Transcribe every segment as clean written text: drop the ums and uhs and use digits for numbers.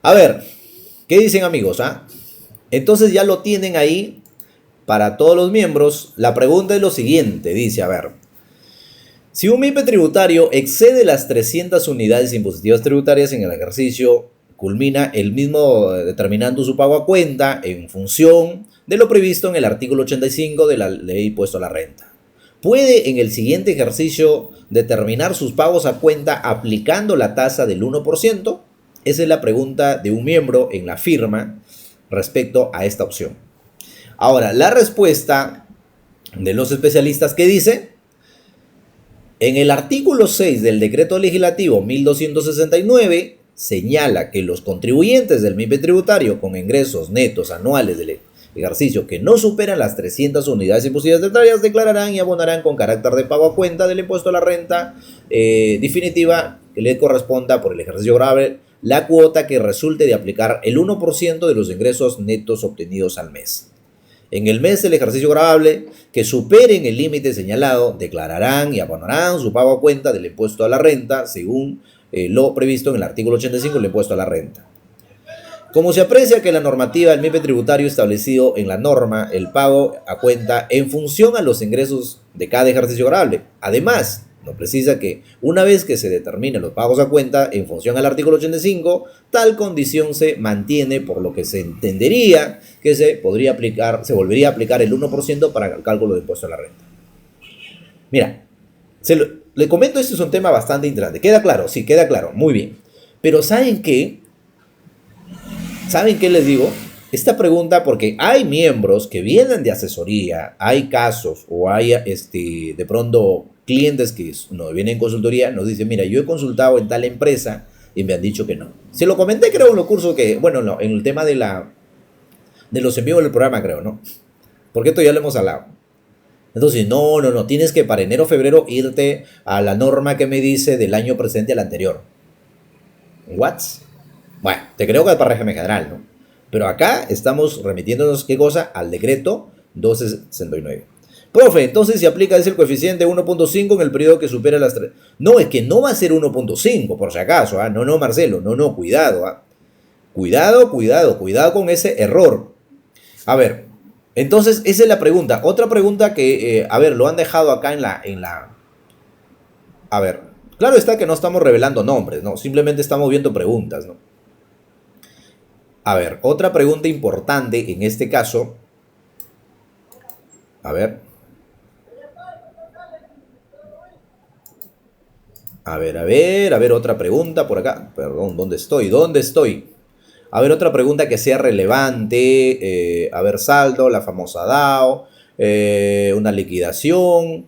A ver, ¿qué dicen amigos? Entonces ya lo tienen ahí para todos los miembros. La pregunta es lo siguiente, dice, a ver. Si un MIPE tributario excede las 300 unidades impositivas tributarias en el ejercicio, culmina el mismo determinando su pago a cuenta en función de lo previsto en el artículo 85 de la Ley Impuesto a la Renta. ¿Puede en el siguiente ejercicio determinar sus pagos a cuenta aplicando la tasa del 1%? Esa es la pregunta de un miembro en la firma respecto a esta opción. Ahora, la respuesta de los especialistas, ¿qué dice? En el artículo 6 del decreto legislativo 1269 señala que los contribuyentes del MIPE tributario con ingresos netos anuales del ejercicio que no superan las 300 unidades impositivas tributarias declararán y abonarán con carácter de pago a cuenta del impuesto a la renta definitiva que le corresponda por el ejercicio grave la cuota que resulte de aplicar el 1% de los ingresos netos obtenidos al mes. En el mes del ejercicio gravable que superen el límite señalado, declararán y abonarán su pago a cuenta del impuesto a la renta según lo previsto en el artículo 85 del impuesto a la renta. Como se aprecia que la normativa del MIPE tributario establecido en la norma el pago a cuenta en función a los ingresos de cada ejercicio gravable. Además, nos precisa que una vez que se determinen los pagos a cuenta en función al artículo 85, tal condición se mantiene, por lo que se entendería que se volvería a aplicar el 1% para el cálculo de impuesto a la renta. Mira, le comento, este es un tema bastante interesante. ¿Queda claro? Sí, queda claro, muy bien. Pero ¿saben qué? ¿Saben qué les digo? Esta pregunta, porque hay miembros que vienen de asesoría, hay casos o hay de pronto clientes que nos vienen en consultoría, nos dicen, mira, yo he consultado en tal empresa y me han dicho que no. Se lo comenté, creo, en los cursos que, bueno, no, en el tema de los envíos del programa, creo, ¿no? Porque esto ya lo hemos hablado. Entonces, no, tienes que para enero o febrero irte a la norma que me dice del año presente al anterior. ¿What? Bueno, te creo que es para régimen general, ¿no? Pero acá estamos remitiéndonos, ¿qué cosa? Al decreto 1269. Profe, entonces se aplica es el coeficiente 1.5 en el periodo que supera las 3. No, es que no va a ser 1.5, por si acaso. No, Marcelo, no, cuidado. Cuidado con ese error. A ver, entonces esa es la pregunta. Otra pregunta que, lo han dejado acá en la... A ver, claro está que no estamos revelando nombres, ¿no? Simplemente estamos viendo preguntas, ¿no? A ver, otra pregunta importante en este caso. A ver, otra pregunta por acá. Perdón, ¿dónde estoy? A ver, otra pregunta que sea relevante. Saldo, la famosa DAO, una liquidación,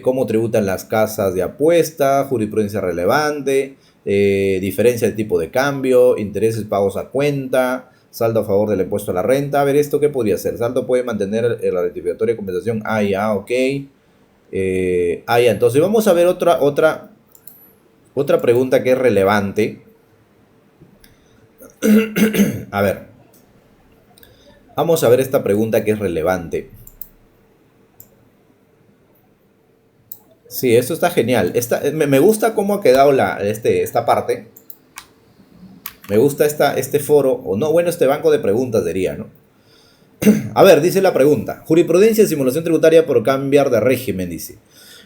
cómo tributan las casas de apuesta, jurisprudencia relevante, diferencia de tipo de cambio, intereses pagos a cuenta, saldo a favor del impuesto a la renta. A ver, ¿esto qué podría ser? Saldo puede mantener la rectificatoria de compensación. Ya, ok. Ya, entonces vamos a ver otra pregunta que es relevante. A ver. Vamos a ver esta pregunta que es relevante. Sí, esto está genial. Me gusta cómo ha quedado esta parte. Me gusta este foro, o no, bueno, este banco de preguntas diría, ¿no? A ver, dice la pregunta. Jurisprudencia de simulación tributaria por cambiar de régimen, dice.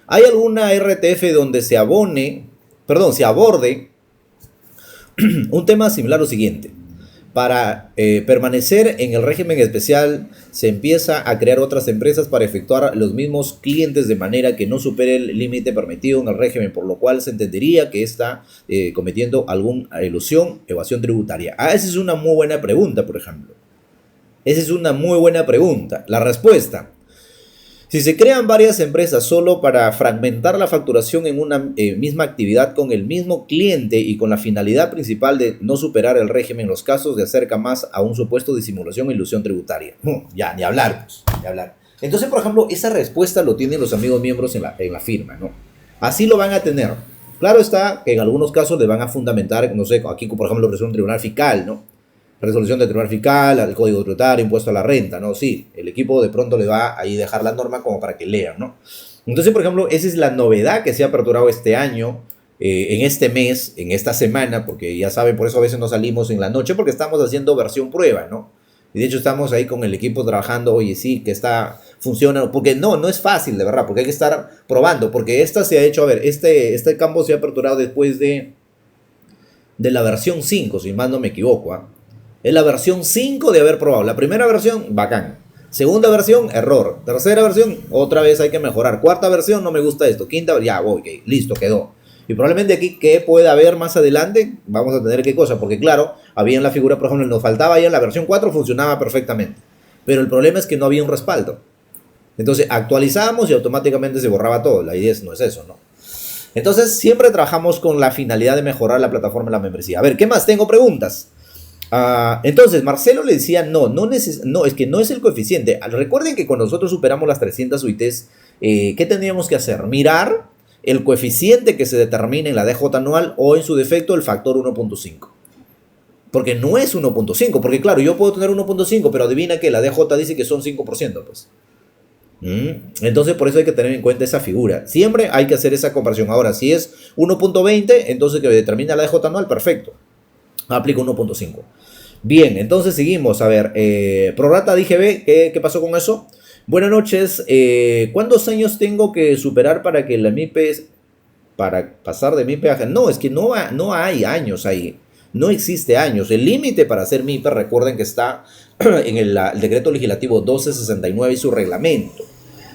¿Hay alguna RTF donde se aborde un tema similar a lo siguiente? Para permanecer en el régimen especial, se empieza a crear otras empresas para efectuar los mismos clientes de manera que no supere el límite permitido en el régimen, por lo cual se entendería que está cometiendo alguna ilusión, evasión tributaria. Esa es una muy buena pregunta, por ejemplo. Esa es una muy buena pregunta. La respuesta: si se crean varias empresas solo para fragmentar la facturación en una misma actividad con el mismo cliente y con la finalidad principal de no superar el régimen en los casos de acerca más a un supuesto de simulación o ilusión tributaria. Ya, ni hablar, pues, ni hablar. Entonces, por ejemplo, esa respuesta lo tienen los amigos miembros en la firma, ¿no? Así lo van a tener. Claro está que en algunos casos le van a fundamentar, no sé, aquí por ejemplo, resolución tribunal fiscal, ¿no? Resolución del tribunal fiscal, al código tributario, impuesto a la renta, ¿no? Sí, el equipo de pronto le va a ahí dejar la norma como para que lean, ¿no? Entonces, por ejemplo, esa es la novedad que se ha aperturado este año en este mes, en esta semana, porque ya saben, por eso a veces no salimos en la noche, porque estamos haciendo versión prueba, ¿no? Y de hecho estamos ahí con el equipo trabajando, oye, sí, que funciona, porque no es fácil, de verdad, porque hay que estar probando, porque esta se ha hecho, a ver, este campo se ha aperturado después de la versión 5, si mal no me equivoco, ¿ah? Es la versión 5 de haber probado. La primera versión, bacán. Segunda versión, error. Tercera versión, otra vez hay que mejorar. Cuarta versión, no me gusta esto. Quinta, ya, ok, listo, quedó. Y probablemente aquí, ¿qué puede haber más adelante? Vamos a tener qué cosa, porque claro, había en la figura, por ejemplo, nos faltaba ya en la versión 4, funcionaba perfectamente. Pero el problema es que no había un respaldo. Entonces actualizamos y automáticamente se borraba todo. La idea no es eso, ¿no? Entonces siempre trabajamos con la finalidad de mejorar la plataforma de la membresía. A ver, ¿qué más? Tengo preguntas. Entonces, Marcelo le decía, no, es que no es el coeficiente. Recuerden que cuando nosotros superamos las 300 UITs, ¿qué tendríamos que hacer? Mirar el coeficiente que se determina en la DJ anual o en su defecto el factor 1.5. Porque no es 1.5, porque claro, yo puedo tener 1.5, pero adivina que la DJ dice que son 5%, pues. Entonces por eso hay que tener en cuenta esa figura. Siempre hay que hacer esa comparación. Ahora, si es 1.20, entonces que determina la DJ anual, perfecto. Aplico 1.5. Bien, entonces seguimos. A ver, prorata DGB, ¿qué pasó con eso? Buenas noches. ¿Cuántos años tengo que superar para que la MIPE, para pasar de MIPE a... No, es que no hay años ahí. No existe años. El límite para hacer MIPE, recuerden que está en el decreto legislativo 1269 y su reglamento,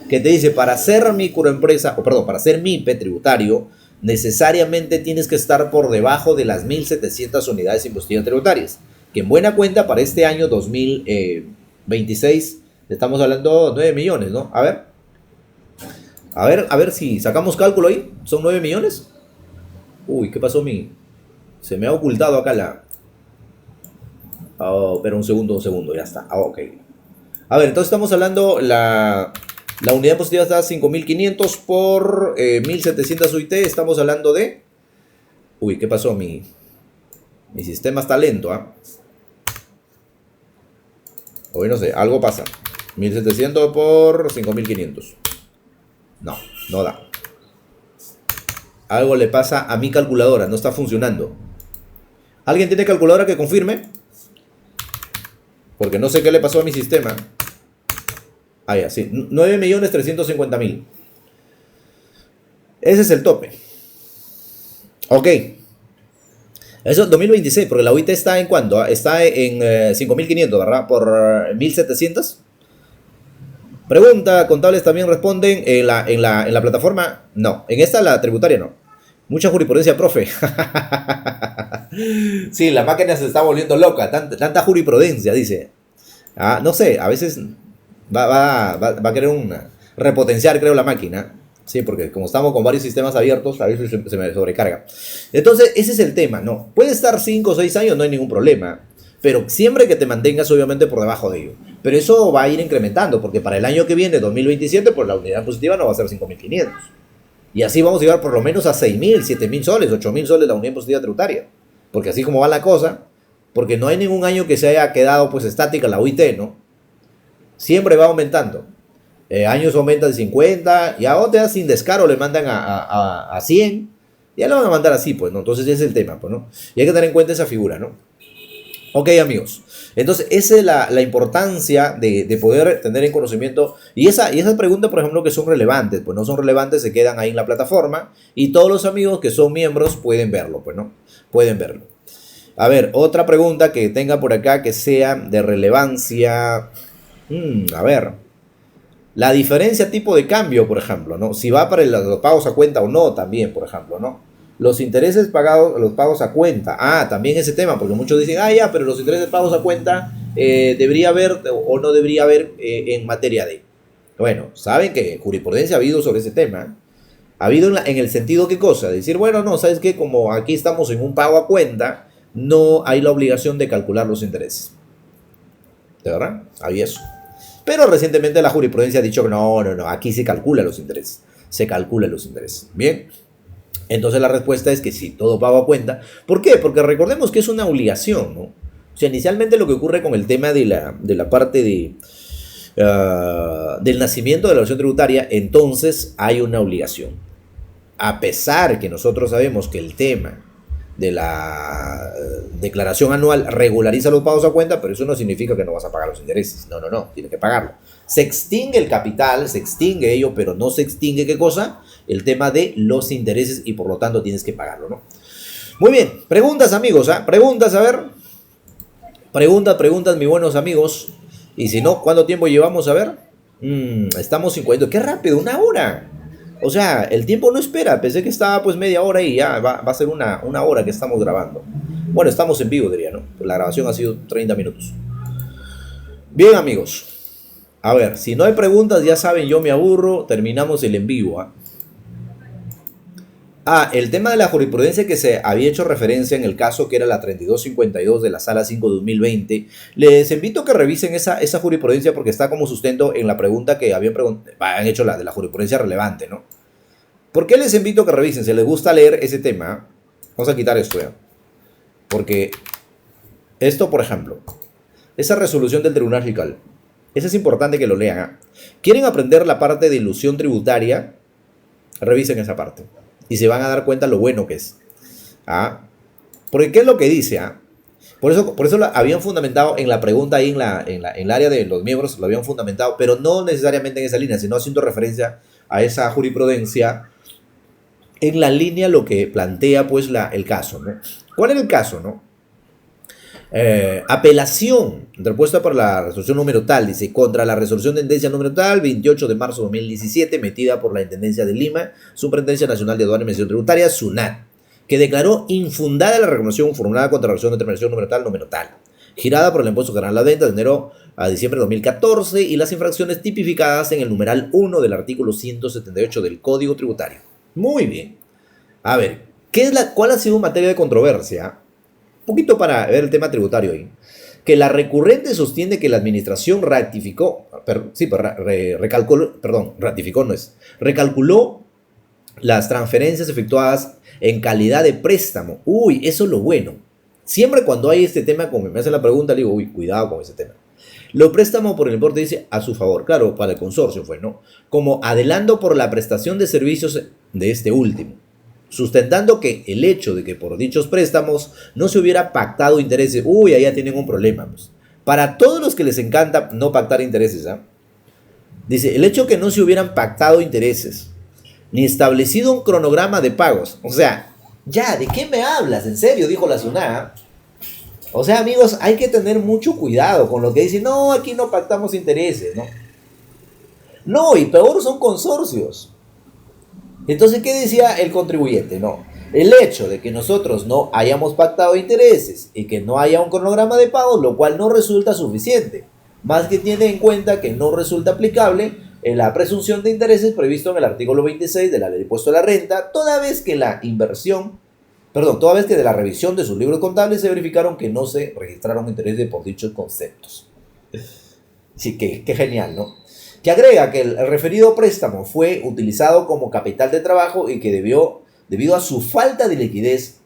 que te dice, para ser microempresa, para ser MIPE tributario, necesariamente tienes que estar por debajo de las 1.700 unidades impositivas tributarias, que en buena cuenta para este año 2026 estamos hablando de 9 millones, ¿no? A ver si sacamos cálculo ahí. ¿Son 9 millones? Uy, ¿qué pasó? Se me ha ocultado acá la... Oh, pero un segundo, ya está. Ok. A ver, entonces estamos hablando, la unidad positiva está a 5.500 por 1.700 UIT. Estamos hablando de... Uy, ¿qué pasó? Mi sistema está lento, ¿ah? Hoy no sé, algo pasa. 1.700 por 5.500. No da. Algo le pasa a mi calculadora, no está funcionando. ¿Alguien tiene calculadora que confirme? Porque no sé qué le pasó a mi sistema. Ah, ya, sí. 9.350.000. Ese es el tope. Ok. Eso es 2026, porque la UIT está en ¿cuánto? Está en 5.500, ¿verdad? Por 1.700. Pregunta, contables también responden en la plataforma. No, en esta la tributaria no. Mucha jurisprudencia, profe. Sí, la máquina se está volviendo loca. Tanta jurisprudencia, dice. No sé, a veces va a querer repotenciar, creo, la máquina. Sí, porque como estamos con varios sistemas abiertos, a veces se me sobrecarga. Entonces, ese es el tema, ¿no? Puede estar 5 o 6 años, no hay ningún problema. Pero siempre que te mantengas, obviamente, por debajo de ello. Pero eso va a ir incrementando, porque para el año que viene, 2027, pues la unidad positiva no va a ser 5.500. Y así vamos a llegar por lo menos a 6.000, 7.000 soles, 8.000 soles la unidad positiva tributaria. Porque así como va la cosa, porque no hay ningún año que se haya quedado pues estática la UIT, ¿no? Siempre va aumentando. Años aumentan de 50, y a otras sin descaro le mandan a 100. Ya lo van a mandar así, pues, ¿no? Entonces ese es el tema, pues, ¿no? Y hay que tener en cuenta esa figura, ¿no? Ok, amigos. Entonces, esa es la importancia de poder tener en conocimiento. Y esas preguntas, por ejemplo, que son relevantes, pues no son relevantes, se quedan ahí en la plataforma. Y todos los amigos que son miembros pueden verlo, pues, ¿no? Pueden verlo. A ver, otra pregunta que tenga por acá que sea de relevancia. A ver. La diferencia tipo de cambio, por ejemplo, ¿no? Si va para los pagos a cuenta o no, también, por ejemplo, ¿no? Los intereses pagados, los pagos a cuenta. También ese tema, porque muchos dicen, ya, pero los intereses pagos a cuenta debería haber o no debería haber en materia de. Bueno, saben que jurisprudencia ha habido sobre ese tema. Ha habido en el sentido, ¿qué cosa? De decir, bueno, no, ¿sabes qué? Como aquí estamos en un pago a cuenta, no hay la obligación de calcular los intereses. ¿De verdad? Hay eso. Pero recientemente la jurisprudencia ha dicho que no, aquí se calcula los intereses. Se calcula los intereses. Bien. Entonces la respuesta es que sí, todo pago a cuenta. ¿Por qué? Porque recordemos que es una obligación, ¿no? O sea, inicialmente lo que ocurre con el tema de la parte del nacimiento de la obligación tributaria, entonces hay una obligación. a pesar que nosotros sabemos que el tema de la declaración anual regulariza los pagos a cuenta, pero eso no significa que no vas a pagar los intereses. No, no, no, tienes que pagarlo. Se extingue el capital, se extingue ello, pero no se extingue, ¿qué cosa? El tema de los intereses y por lo tanto tienes que pagarlo, ¿no? Muy bien, preguntas amigos, ¿ah? Preguntas, a ver. Preguntas, mis buenos amigos. Y si no, ¿cuánto tiempo llevamos? A ver. Estamos 50. ¡Qué rápido! ¡Una hora! O sea, el tiempo no espera. Pensé que estaba pues media hora y ya va a ser una hora que estamos grabando. Bueno, estamos en vivo, diría, ¿no? La grabación ha sido 30 minutos. Bien, amigos. A ver, si no hay preguntas, ya saben, yo me aburro. Terminamos el en vivo, ¿ah? El tema de la jurisprudencia que se había hecho referencia en el caso que era la 3252 de la Sala 5 de 2020. Les invito a que revisen esa jurisprudencia porque está como sustento en la pregunta que han hecho de la jurisprudencia relevante, ¿no? ¿Por qué les invito a que revisen? Si les gusta leer ese tema, vamos a quitar esto ya. Porque esto, por ejemplo, esa resolución del Tribunal Fiscal, eso es importante que lo lean, ¿ah? ¿Quieren aprender la parte de ilusión tributaria? Revisen esa parte. Y se van a dar cuenta lo bueno que es. Porque ¿qué es lo que dice? Por eso lo habían fundamentado en la pregunta ahí en el área de los miembros, lo habían fundamentado, pero no necesariamente en esa línea, sino haciendo referencia a esa jurisprudencia en la línea lo que plantea pues el caso, ¿no? ¿Cuál era el caso, no? Apelación interpuesta por la resolución número tal, dice, contra la resolución de intendencia número tal, 28 de marzo de 2017, metida por la Intendencia de Lima, Superintendencia Nacional de Aduanas y Administración Tributaria, SUNAT, que declaró infundada la reclamación formulada contra la resolución de determinación número tal, girada por el Impuesto General a la Venta de enero a diciembre de 2014 y las infracciones tipificadas en el numeral 1 del artículo 178 del Código Tributario. Muy bien. A ver, ¿cuál ha sido materia de controversia? Un poquito para ver el tema tributario ahí. Que la recurrente sostiene que la administración recalculó las transferencias efectuadas en calidad de préstamo. Uy, eso es lo bueno. Siempre cuando hay este tema, como me hacen la pregunta, le digo, uy, cuidado con ese tema. Lo préstamo por el importe dice a su favor, claro, para el consorcio fue, ¿no? Como adelanto por la prestación de servicios de este último, sustentando que el hecho de que por dichos préstamos no se hubiera pactado intereses, uy, allá tienen un problema, pues. Para todos los que les encanta no pactar intereses, dice, el hecho que no se hubieran pactado intereses, ni establecido un cronograma de pagos, o sea, ya, ¿de qué me hablas? En serio, dijo la SUNAT. O sea, amigos, hay que tener mucho cuidado con lo que dicen, no, aquí no pactamos intereses, ¿no? No, y peor son consorcios. Entonces, ¿qué decía el contribuyente? No, el hecho de que nosotros no hayamos pactado intereses y que no haya un cronograma de pagos, lo cual no resulta suficiente, más que tiene en cuenta que no resulta aplicable en la presunción de intereses previsto en el artículo 26 de la Ley de Impuesto a la Renta, toda vez que de la revisión de sus libros contables se verificaron que no se registraron intereses por dichos conceptos. Sí, qué genial, ¿no? Que agrega que el referido préstamo fue utilizado como capital de trabajo y que debido a su falta de liquidez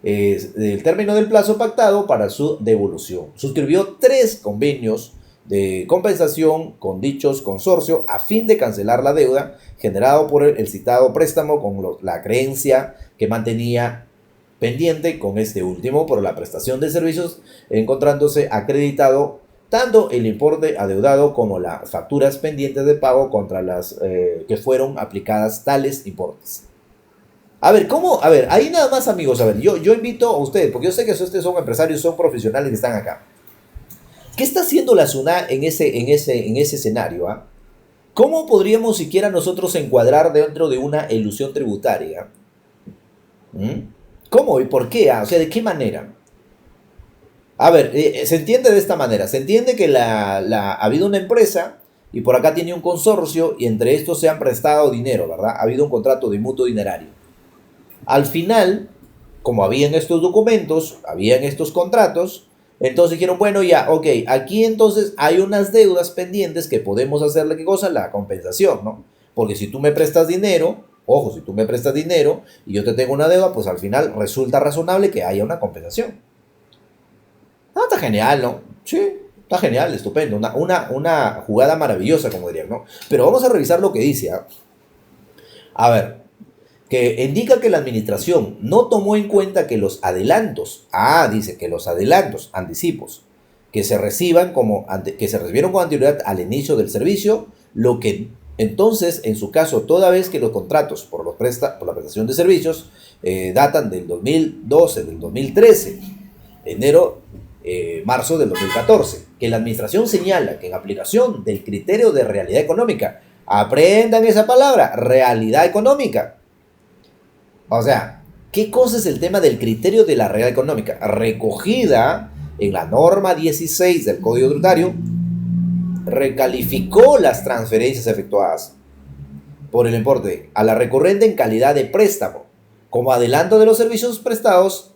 del término del plazo pactado para su devolución. Suscribió 3 convenios de compensación con dichos consorcios a fin de cancelar la deuda generado por el citado préstamo con la creencia que mantenía pendiente con este último por la prestación de servicios, encontrándose acreditado tanto el importe adeudado como las facturas pendientes de pago contra las que fueron aplicadas tales importes. A ver, ¿cómo? A ver, ahí nada más, amigos, a ver, yo invito a ustedes, porque yo sé que ustedes son empresarios, son profesionales que están acá. ¿Qué está haciendo la SUNAT en ese escenario? ¿Cómo podríamos siquiera nosotros encuadrar dentro de una elusión tributaria? ¿Cómo y por qué? O sea, ¿de qué manera? A ver, se entiende de esta manera. Se entiende que ha habido una empresa y por acá tiene un consorcio y entre estos se han prestado dinero, ¿verdad? Ha habido un contrato de mutuo dinerario. Al final, como habían estos documentos, habían estos contratos, entonces dijeron, bueno, ya, ok, aquí entonces hay unas deudas pendientes que podemos hacerle, ¿qué cosa? La compensación, ¿no? Porque si tú me prestas dinero, ojo, si tú me prestas dinero y yo te tengo una deuda, pues al final resulta razonable que haya una compensación. Está genial, ¿no? Sí, está genial, estupendo. Una jugada maravillosa, como dirían, ¿no? Pero vamos a revisar lo que dice. A ver, que indica que la administración no tomó en cuenta que los adelantos, dice que los adelantos, anticipos, que se recibieron con anterioridad al inicio del servicio, lo que entonces, en su caso, toda vez que los contratos por la prestación de servicios datan del 2012, del 2013, marzo del 2014, que la administración señala que en aplicación del criterio de realidad económica, aprendan esa palabra, realidad económica. O sea, ¿qué cosa es el tema del criterio de la realidad económica? Recogida en la norma 16 del Código Tributario, recalificó las transferencias efectuadas por el importe a la recurrente en calidad de préstamo, como adelanto de los servicios prestados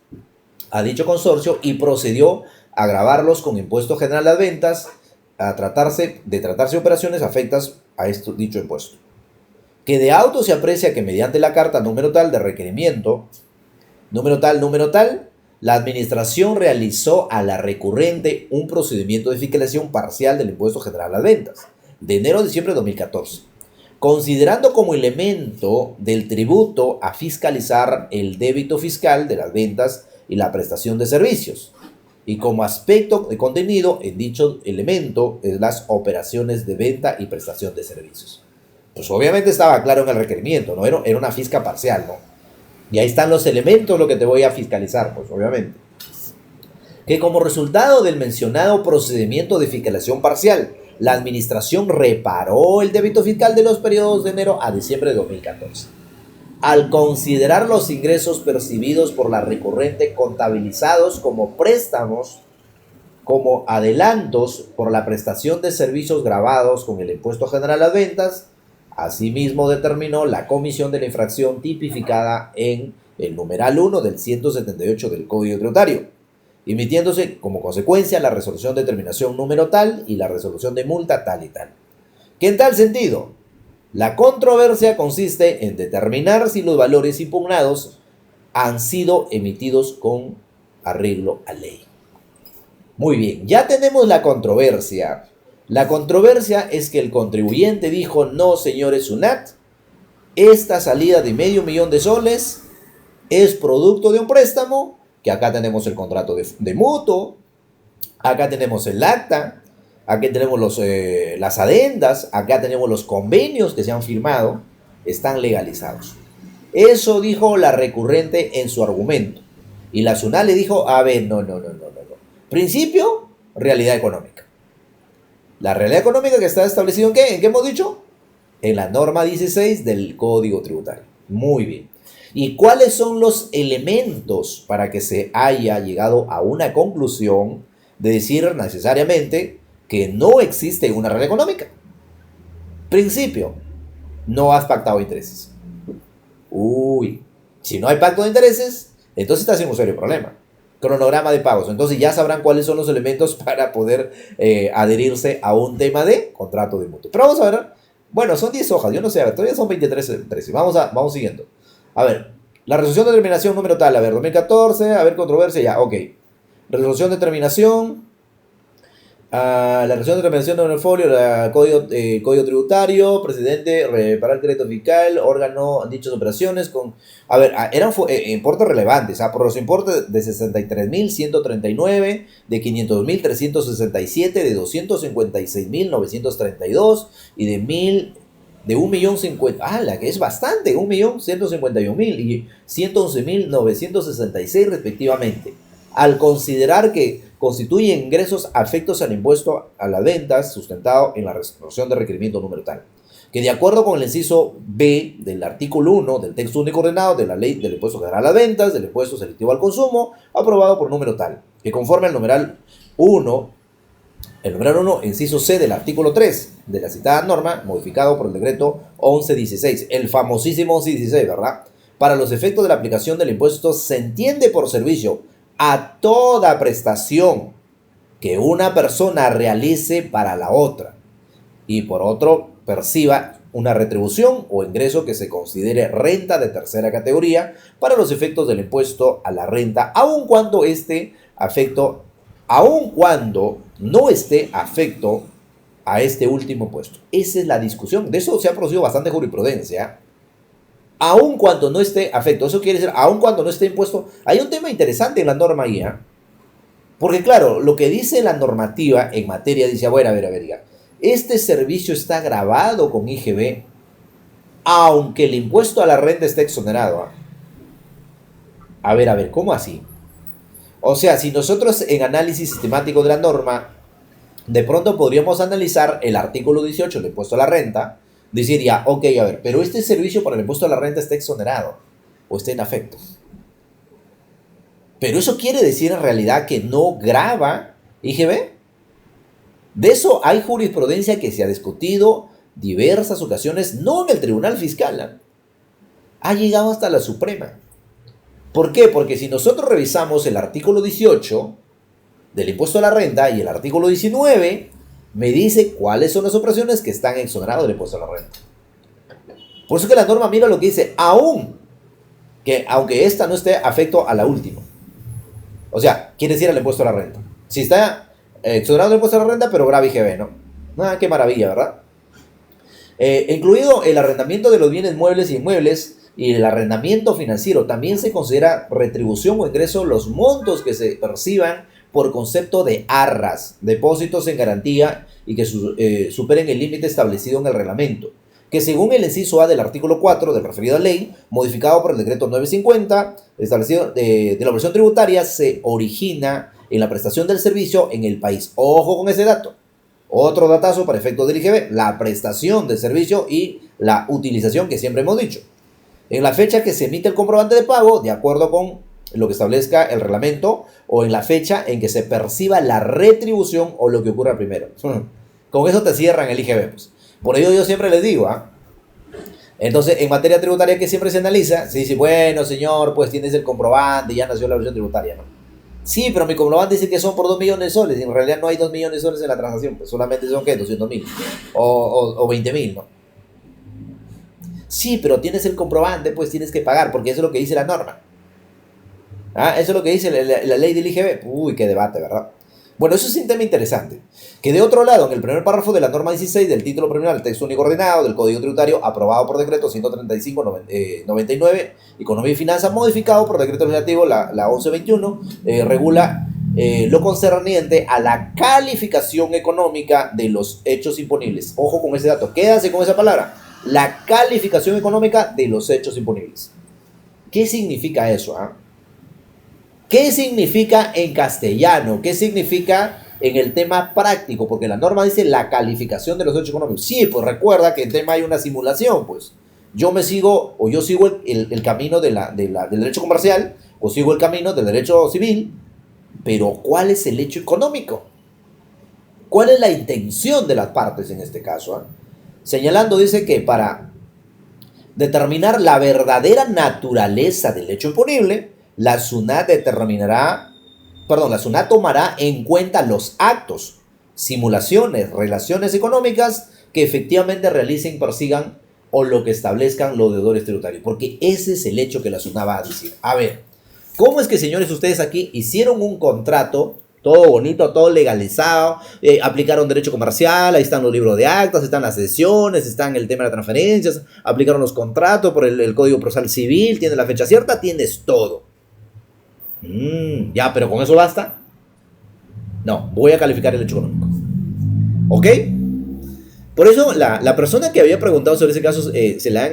a dicho consorcio, y procedió a gravarlos con impuesto general a las ventas de tratarse operaciones afectas a dicho impuesto. Que de auto se aprecia que mediante la carta número tal de requerimiento, número tal, la administración realizó a la recurrente un procedimiento de fiscalización parcial del impuesto general a las ventas de enero a diciembre de 2014, considerando como elemento del tributo a fiscalizar el débito fiscal de las ventas y la prestación de servicios, y como aspecto de contenido en dicho elemento es las operaciones de venta y prestación de servicios. Pues obviamente estaba claro en el requerimiento, ¿no? Era una fisca parcial, ¿no? Y ahí están los elementos, lo que te voy a fiscalizar, pues obviamente. Que como resultado del mencionado procedimiento de fiscalización parcial, la administración reparó el débito fiscal de los periodos de enero a diciembre de 2014. Al considerar los ingresos percibidos por la recurrente contabilizados como préstamos, como adelantos por la prestación de servicios grabados con el impuesto general a las ventas, asimismo determinó la comisión de la infracción tipificada en el numeral 1 del 178 del Código Tributario, emitiéndose como consecuencia la resolución de terminación número tal y la resolución de multa tal y tal. Que en tal sentido, la controversia consiste en determinar si los valores impugnados han sido emitidos con arreglo a ley. Muy bien, ya tenemos la controversia. La controversia es que el contribuyente dijo: no, señores SUNAT, esta salida de $500,000 es producto de un préstamo, que acá tenemos el contrato de mutuo, acá tenemos el acta, aquí tenemos las adendas, acá tenemos los convenios que se han firmado, están legalizados. Eso dijo la recurrente en su argumento. Y la SUNAT le dijo: a ver, no. Principio, realidad económica. La realidad económica que está establecido ¿en qué? ¿En qué hemos dicho? En la norma 16 del Código Tributario. Muy bien. ¿Y cuáles son los elementos para que se haya llegado a una conclusión de decir necesariamente que no existe una realidad económica? Principio, no has pactado intereses. Si no hay pacto de intereses, entonces estás en un serio problema. Cronograma de pagos. Entonces ya sabrán cuáles son los elementos para poder adherirse a un tema de contrato de mutuo. Pero vamos a ver. Bueno, son 10 hojas. Yo no sé. A ver, todavía son 13. Vamos siguiendo. A ver, la resolución de terminación número tal. A ver, 2014. A ver, controversia. Ya, ok. Resolución de terminación. La resolución de terminación en el folio, código tributario, presidente, reparar el crédito fiscal, órgano, dichas operaciones con... A ver, eran importes relevantes, por los importes de 63.139, de 500.367, de 256.932 y de 1.050.000, que es bastante, 1.151.000 y 111.966 respectivamente. Al considerar que constituyen ingresos afectos al impuesto a las ventas sustentado en la resolución de requerimiento número tal, que de acuerdo con el inciso B del artículo 1 del texto único ordenado de la ley del impuesto general a las ventas, del impuesto selectivo al consumo, aprobado por número tal, que conforme al numeral 1, inciso C del artículo 3 de la citada norma, modificado por el decreto 1116, el famosísimo 1116, ¿verdad? Para los efectos de la aplicación del impuesto se entiende por servicio a toda prestación que una persona realice para la otra y por otro perciba una retribución o ingreso que se considere renta de tercera categoría para los efectos del impuesto a la renta, aun cuando no esté afecto a este último impuesto. Esa es la discusión. De eso se ha producido bastante jurisprudencia. Aun cuando no esté afecto. Eso quiere decir, aun cuando no esté impuesto. Hay un tema interesante en la norma ahí, ¿eh? Porque claro, lo que dice la normativa en materia dice, bueno, a ver, ya. Este servicio está grabado con IGB, aunque el impuesto a la renta esté exonerado. ¿Eh? A ver, ¿cómo así? O sea, si nosotros en análisis sistemático de la norma, de pronto podríamos analizar el artículo 18 del impuesto a la renta, decir ya, ok, a ver, pero este servicio por el impuesto a la renta está exonerado o está en afecto. Pero eso quiere decir en realidad que no grava IGB. De eso hay jurisprudencia que se ha discutido diversas ocasiones, no en el Tribunal Fiscal, ¿eh? Ha llegado hasta la Suprema. ¿Por qué? Porque si nosotros revisamos el artículo 18 del impuesto a la renta y el artículo 19, me dice cuáles son las operaciones que están exoneradas del impuesto a la renta. Por eso que la norma mira lo que dice, aunque esta no esté afecto a la última. O sea, quiere decir al impuesto a la renta. Si está exonerado del impuesto a la renta, pero grave IGB, ¿no? Ah, qué maravilla, ¿verdad? Incluido el arrendamiento de los bienes muebles y inmuebles y el arrendamiento financiero, también se considera retribución o ingreso los montos que se perciban por concepto de arras, depósitos en garantía y que superen el límite establecido en el reglamento, que según el inciso A del artículo 4 de la referida ley, modificado por el decreto 950, establecido de la obligación tributaria, se origina en la prestación del servicio en el país. Ojo con ese dato. Otro datazo para efectos del IGB, la prestación del servicio y la utilización que siempre hemos dicho. En la fecha que se emite el comprobante de pago, de acuerdo con lo que establezca el reglamento, o en la fecha en que se perciba la retribución o lo que ocurra primero. Con eso te cierran el IGB. Pues. Por ello yo siempre les digo, entonces en materia tributaria que siempre se analiza, se dice, bueno señor, pues tienes el comprobante, ya nació la obligación tributaria, ¿no? Sí, pero mi comprobante dice que son por 2 millones de soles, y en realidad no hay 2 millones de soles en la transacción, pues solamente son, ¿qué? 200.000 o 20.000, ¿no? Sí, pero tienes el comprobante, pues tienes que pagar, porque eso es lo que dice la norma. Eso es lo que dice la ley del IGB. Uy, qué debate, ¿verdad? Bueno, eso es un tema interesante. Que de otro lado, en el primer párrafo de la norma 16 del título preliminar del texto único ordenado del Código Tributario, aprobado por decreto 135-99, Economía y Finanzas, modificado por decreto legislativo la 1121, regula lo concerniente a la calificación económica de los hechos imponibles. Ojo con ese dato, quédase con esa palabra. La calificación económica de los hechos imponibles. ¿Qué significa eso? ¿Qué significa en castellano? ¿Qué significa en el tema práctico? Porque la norma dice la calificación de los hechos económicos. Sí, pues recuerda que en el tema hay una simulación, pues. Yo sigo el camino del derecho comercial, o sigo el camino del derecho civil, pero ¿cuál es el hecho económico? ¿Cuál es la intención de las partes en este caso? Señalando, dice que para determinar la verdadera naturaleza del hecho imponible, la SUNAT tomará en cuenta los actos, simulaciones, relaciones económicas que efectivamente realicen, persigan o lo que establezcan los deudores tributarios. Porque ese es el hecho que la SUNAT va a decir. A ver, ¿cómo es que, señores, ustedes aquí hicieron un contrato, todo bonito, todo legalizado, aplicaron derecho comercial, ahí están los libros de actas, están las sesiones, están el tema de las transferencias, aplicaron los contratos por el Código Procesal Civil, tienes la fecha cierta, tienes todo? Ya, pero ¿con eso basta? No, voy a calificar el hecho económico. ¿Ok? Por eso la persona que había preguntado sobre ese caso se le han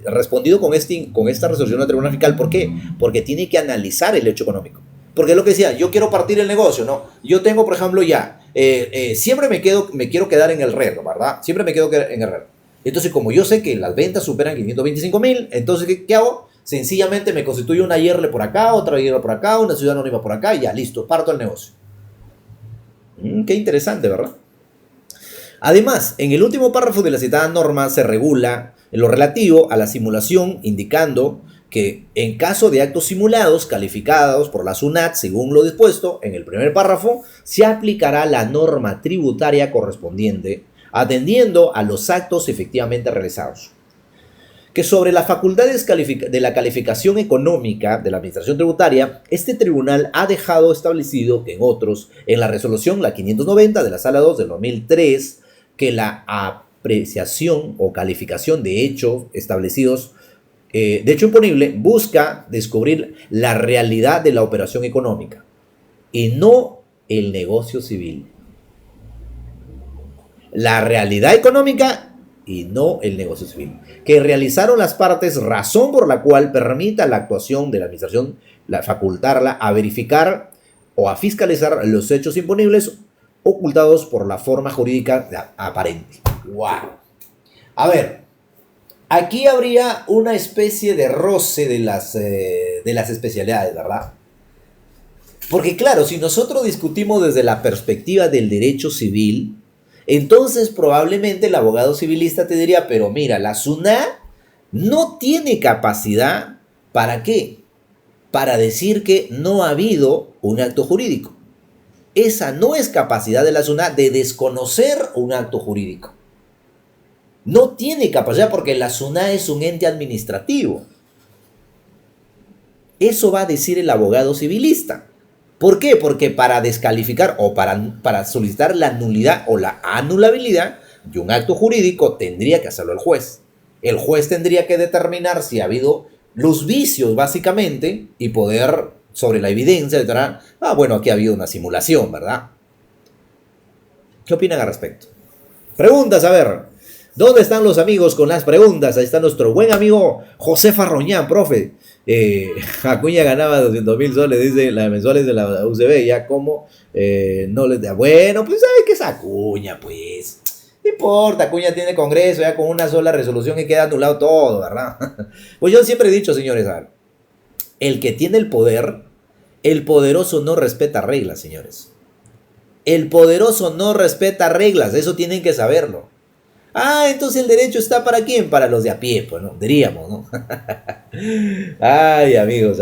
respondido con esta resolución del Tribunal Fiscal. ¿Por qué? Porque tiene que analizar el hecho económico. Porque es lo que decía, yo quiero partir el negocio, ¿no? Yo tengo, por ejemplo, siempre me quiero quedar en el RER, ¿verdad? Siempre me quedo en el RER. Entonces, como yo sé que las ventas superan 525.000, entonces, ¿qué hago? Sencillamente me constituyo una IRL por acá, otra IRL por acá, una ciudad anónima por acá y ya, listo, parto el negocio. Qué interesante, ¿verdad? Además, en el último párrafo de la citada norma se regula en lo relativo a la simulación, indicando que en caso de actos simulados calificados por la SUNAT, según lo dispuesto en el primer párrafo, se aplicará la norma tributaria correspondiente, atendiendo a los actos efectivamente realizados. Que sobre las facultades de la calificación económica de la administración tributaria, este tribunal ha dejado establecido que en la resolución, la 590 de la Sala 2 del 2003, que la apreciación o calificación de hechos establecidos de hecho imponible busca descubrir la realidad de la operación económica y no el negocio civil. La realidad económica y no el negocio civil, que realizaron las partes, razón por la cual permita la actuación de la administración, facultarla a verificar o a fiscalizar los hechos imponibles ocultados por la forma jurídica aparente. ¡Wow! A ver, aquí habría una especie de roce de las especialidades, ¿verdad? Porque claro, si nosotros discutimos desde la perspectiva del derecho civil, entonces probablemente el abogado civilista te diría, pero mira, la SUNAT no tiene capacidad, ¿para qué? Para decir que no ha habido un acto jurídico. Esa no es capacidad de la SUNAT de desconocer un acto jurídico. No tiene capacidad porque la SUNAT es un ente administrativo. Eso va a decir el abogado civilista. ¿Por qué? Porque para descalificar o para solicitar la nulidad o la anulabilidad de un acto jurídico tendría que hacerlo el juez. El juez tendría que determinar si ha habido los vicios básicamente y poder, sobre la evidencia, determinar, bueno, aquí ha habido una simulación, ¿verdad? ¿Qué opinan al respecto? Preguntas, a ver. ¿Dónde están los amigos con las preguntas? Ahí está nuestro buen amigo José Farroñán, profe. Acuña ganaba 200.000 soles, dice, las mensuales de la UCB, ya como no les da. Bueno, pues sabe que es Acuña, pues. No importa, Acuña tiene congreso, ya con una sola resolución y queda anulado todo, ¿verdad? Pues yo siempre he dicho, señores, a ver, el que tiene el poder, el poderoso no respeta reglas, señores. El poderoso no respeta reglas, eso tienen que saberlo. Entonces el derecho está ¿para quién? Para los de a pie, pues, ¿no? Diríamos, ¿no? Ay, amigos.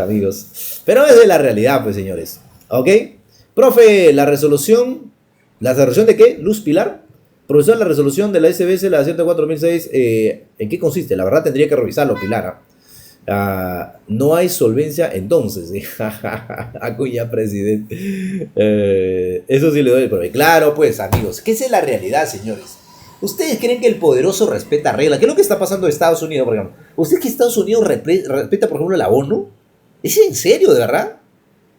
Pero esa es la realidad, pues, señores. ¿Ok? Profe, la resolución de qué? Luz Pilar. Profesor, la resolución de la SBS, la 104.006, ¿en qué consiste? La verdad tendría que revisarlo, Pilar. No hay solvencia entonces. Acuña, presidente. Eso sí le doy el profe. Claro, pues, amigos. ¿Qué es la realidad, señores? ¿Ustedes creen que el poderoso respeta reglas? ¿Qué es lo que está pasando en Estados Unidos, por ejemplo? ¿Ustedes que Estados Unidos respeta, por ejemplo, la ONU? ¿Es en serio, de verdad?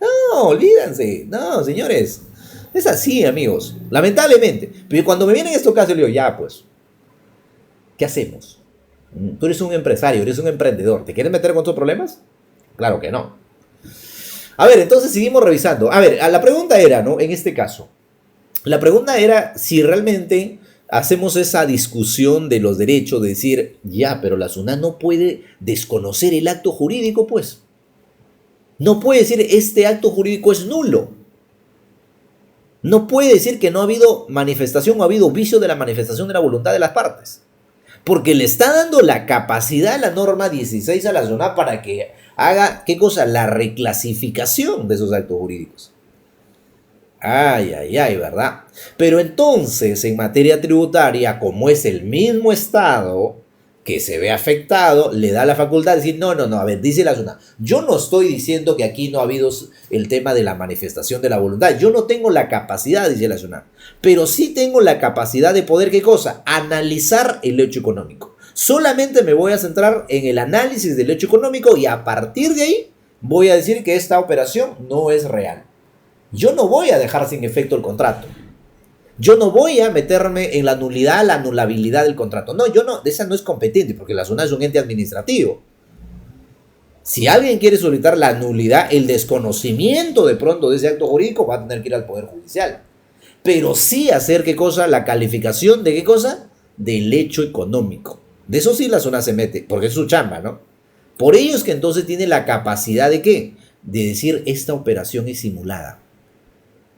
No, olvídense. No, señores. Es así, amigos. Lamentablemente. Pero cuando me vienen estos casos, yo digo, ya, pues, ¿qué hacemos? Tú eres un empresario, eres un emprendedor. ¿Te quieres meter con tus problemas? Claro que no. A ver, entonces seguimos revisando. A ver, la pregunta era, ¿no? En este caso, la pregunta era si realmente hacemos esa discusión de los derechos, de decir, ya, pero la SUNAT no puede desconocer el acto jurídico, pues. No puede decir, este acto jurídico es nulo. No puede decir que no ha habido manifestación o ha habido vicio de la manifestación de la voluntad de las partes. Porque le está dando la capacidad a la norma 16 a la SUNAT para que haga, ¿qué cosa? La reclasificación de esos actos jurídicos. Ay, ¿verdad? Pero entonces, en materia tributaria, como es el mismo Estado que se ve afectado, le da la facultad de decir, no, a ver, dice la SUNAT, yo no estoy diciendo que aquí no ha habido el tema de la manifestación de la voluntad, yo no tengo la capacidad, dice la SUNAT, pero sí tengo la capacidad de poder, ¿qué cosa? Analizar el hecho económico. Solamente me voy a centrar en el análisis del hecho económico y a partir de ahí voy a decir que esta operación no es real. Yo no voy a dejar sin efecto el contrato. Yo no voy a meterme en la nulidad, la anulabilidad del contrato. No, esa no es competente porque la SUNAT es un ente administrativo. Si alguien quiere solicitar la nulidad, el desconocimiento de pronto de ese acto jurídico, va a tener que ir al Poder Judicial. Pero sí hacer, ¿qué cosa? La calificación de ¿qué cosa? Del hecho económico. De eso sí la SUNAT se mete, porque es su chamba, ¿no? Por ello es que entonces tiene la capacidad de ¿qué? De decir, esta operación es simulada.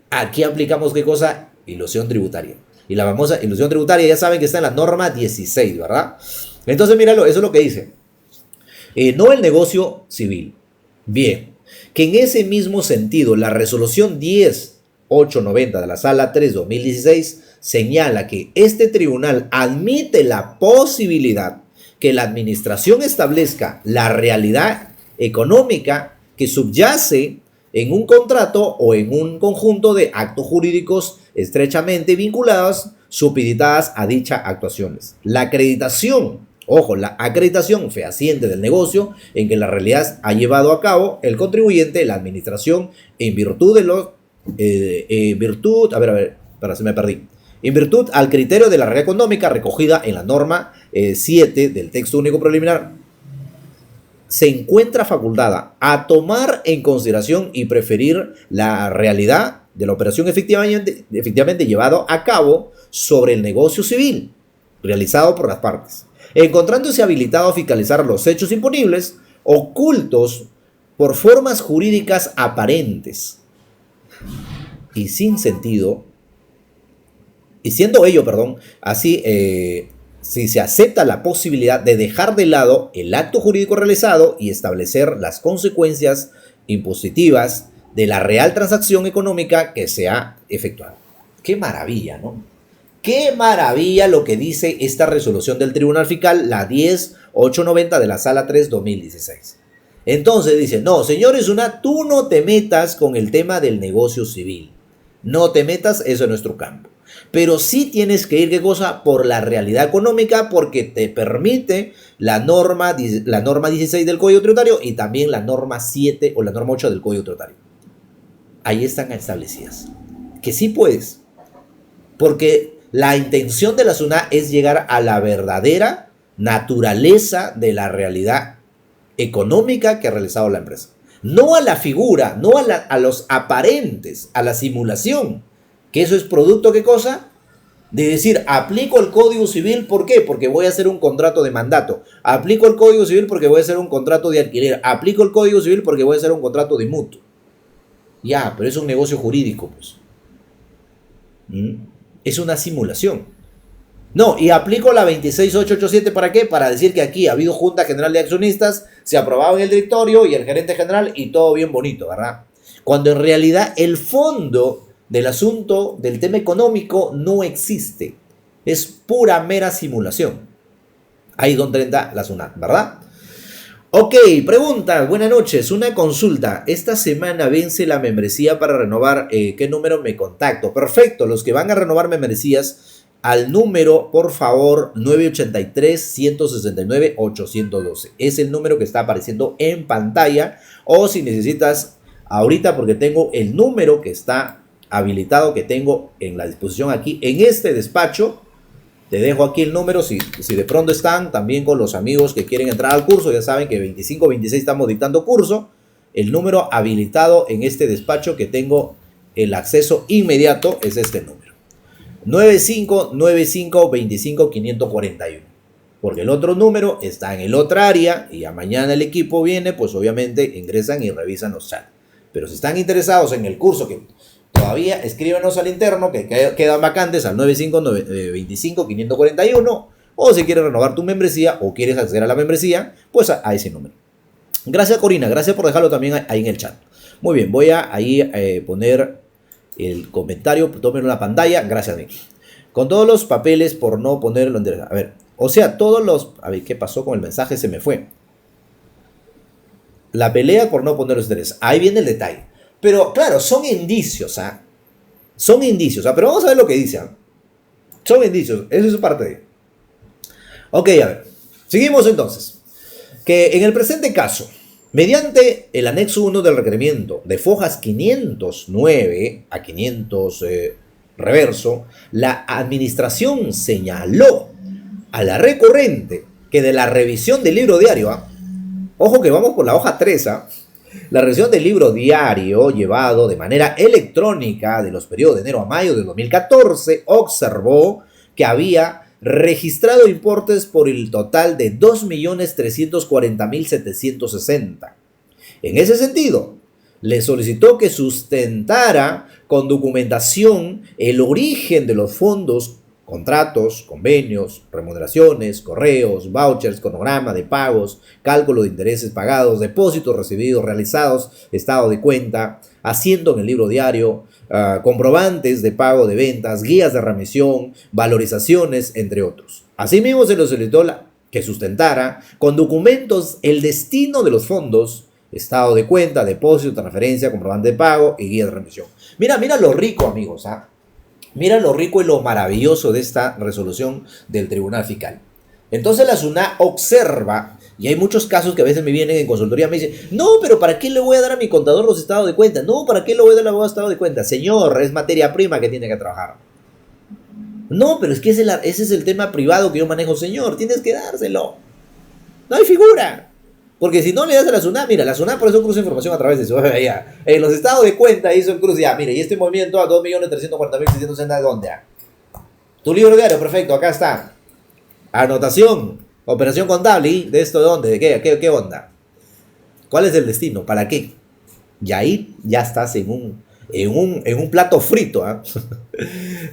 Aquí aplicamos ¿qué cosa? Ilusión tributaria. Y la famosa ilusión tributaria ya saben que está en la norma 16, ¿verdad? Entonces míralo, eso es lo que dice. No el negocio civil. Bien, que en ese mismo sentido la resolución 10890 de la Sala 3/2016 señala que este tribunal admite la posibilidad que la administración establezca la realidad económica que subyace en un contrato o en un conjunto de actos jurídicos estrechamente vinculados, supeditadas a dichas actuaciones. La acreditación Ojo, la acreditación fehaciente del negocio en que la realidad ha llevado a cabo el contribuyente, la administración, en virtud de los... espera, se me perdí. En virtud al criterio de la realidad económica recogida en la norma 7 del texto único preliminar, se encuentra facultada a tomar en consideración y preferir la realidad de la operación efectivamente llevado a cabo sobre el negocio civil realizado por las partes, encontrándose habilitado a fiscalizar los hechos imponibles ocultos por formas jurídicas aparentes y sin sentido, y siendo ello, así, si se acepta la posibilidad de dejar de lado el acto jurídico realizado y establecer las consecuencias impositivas de la real transacción económica que se ha efectuado. ¡Qué maravilla!, ¿no? ¡Qué maravilla lo que dice esta resolución del Tribunal Fiscal, la 10890 de la Sala 3, 2016! Entonces dice, no, señor Osuna, tú no te metas con el tema del negocio civil. No te metas, eso es nuestro campo. Pero sí tienes que ir, ¿qué cosa? Por la realidad económica, porque te permite la norma 16 del Código Tributario y también la norma 7 o la norma 8 del Código Tributario. Ahí están establecidas. Que sí puedes. Porque la intención de la SUNAT es llegar a la verdadera naturaleza de la realidad económica que ha realizado la empresa. No a la figura, no a los aparentes, a la simulación. Que eso es producto, ¿qué cosa? De decir, aplico el Código Civil, ¿por qué? Porque voy a hacer un contrato de mandato. Aplico el Código Civil porque voy a hacer un contrato de alquiler. Aplico el Código Civil porque voy a hacer un contrato de mutuo. Ya, pero es un negocio jurídico, pues. Es una simulación. No, y aplico la 26887, ¿para qué? Para decir que aquí ha habido Junta General de Accionistas, se aprobaba en el directorio y el gerente general y todo bien bonito, ¿verdad? Cuando en realidad el fondo del asunto, del tema económico, no existe. Es pura mera simulación. Ahí es donde entra la SUNAT, ¿verdad? Ok, pregunta, buenas noches, una consulta. Esta semana vence la membresía para renovar, ¿qué número me contacto? Perfecto, los que van a renovar membresías, al número, por favor, 983-169-812. Es el número que está apareciendo en pantalla. O si necesitas ahorita, porque tengo el número que está habilitado, que tengo en la disposición aquí en este despacho, te dejo aquí el número. Si de pronto están también con los amigos que quieren entrar al curso, ya saben que 25-26 estamos dictando curso. El número habilitado en este despacho que tengo el acceso inmediato es este número: 9595-25-541. Porque el otro número está en el otra área y a mañana el equipo viene, pues obviamente ingresan y revisan los chats. Pero si están interesados en el curso, que todavía escríbenos al interno, que quedan vacantes, al 95-25-541, o si quieres renovar tu membresía o quieres acceder a la membresía, pues a ese número. Gracias, Corina, gracias por dejarlo también ahí en el chat. Muy bien, voy a ahí poner el comentario, tómenlo en la pantalla, gracias, Nick. Con todos los papeles por no ponerlo en... A ver, o sea, todos los... A ver, ¿qué pasó con el mensaje? Se me fue. La pelea por no poner los intereses. Ahí viene el detalle. Pero, claro, son indicios, ¿ah? Son indicios, ¿ah? Pero vamos a ver lo que dice, ¿ah? Son indicios, eso es parte de... Ok, a ver. Seguimos entonces. Que en el presente caso, mediante el anexo 1 del requerimiento de fojas 509 a 500 reverso, la administración señaló a la recurrente que de la revisión del libro diario, ¿ah? Ojo que vamos por la hoja 3, ¿ah? La revisión del libro diario llevado de manera electrónica de los periodos de enero a mayo de 2014 observó que había registrado importes por el total de 2.340.760. En ese sentido, le solicitó que sustentara con documentación el origen de los fondos, contratos, convenios, remuneraciones, correos, vouchers, cronograma de pagos, cálculo de intereses pagados, depósitos recibidos, realizados, estado de cuenta, asiento en el libro diario, comprobantes de pago de ventas, guías de remisión, valorizaciones, entre otros. Asimismo, se le solicitó que sustentara con documentos el destino de los fondos, estado de cuenta, depósito, transferencia, comprobante de pago y guía de remisión. Mira lo rico, amigos, ¿ah? Mira lo rico y lo maravilloso de esta resolución del Tribunal Fiscal. Entonces la SUNAT observa, y hay muchos casos que a veces me vienen en consultoría, me dicen, no, pero ¿para qué le voy a dar a mi contador los estados de cuenta? No, ¿para qué le voy a dar los estados de cuenta? Señor, es materia prima que tiene que trabajar. No, pero es que ese es el tema privado que yo manejo, señor, tienes que dárselo. No hay figura. Porque si no le das a la SUNAT, mira, la SUNAT por eso cruza información a través de eso. En los estados de cuenta hizo el cruce, ya, mire, y este movimiento a 2.340.660, ¿de dónde? Tu libro diario, perfecto, acá está. Anotación, operación contable, ¿y de esto de dónde? ¿De qué onda? ¿Cuál es el destino? ¿Para qué? Y ahí ya estás en un plato frito.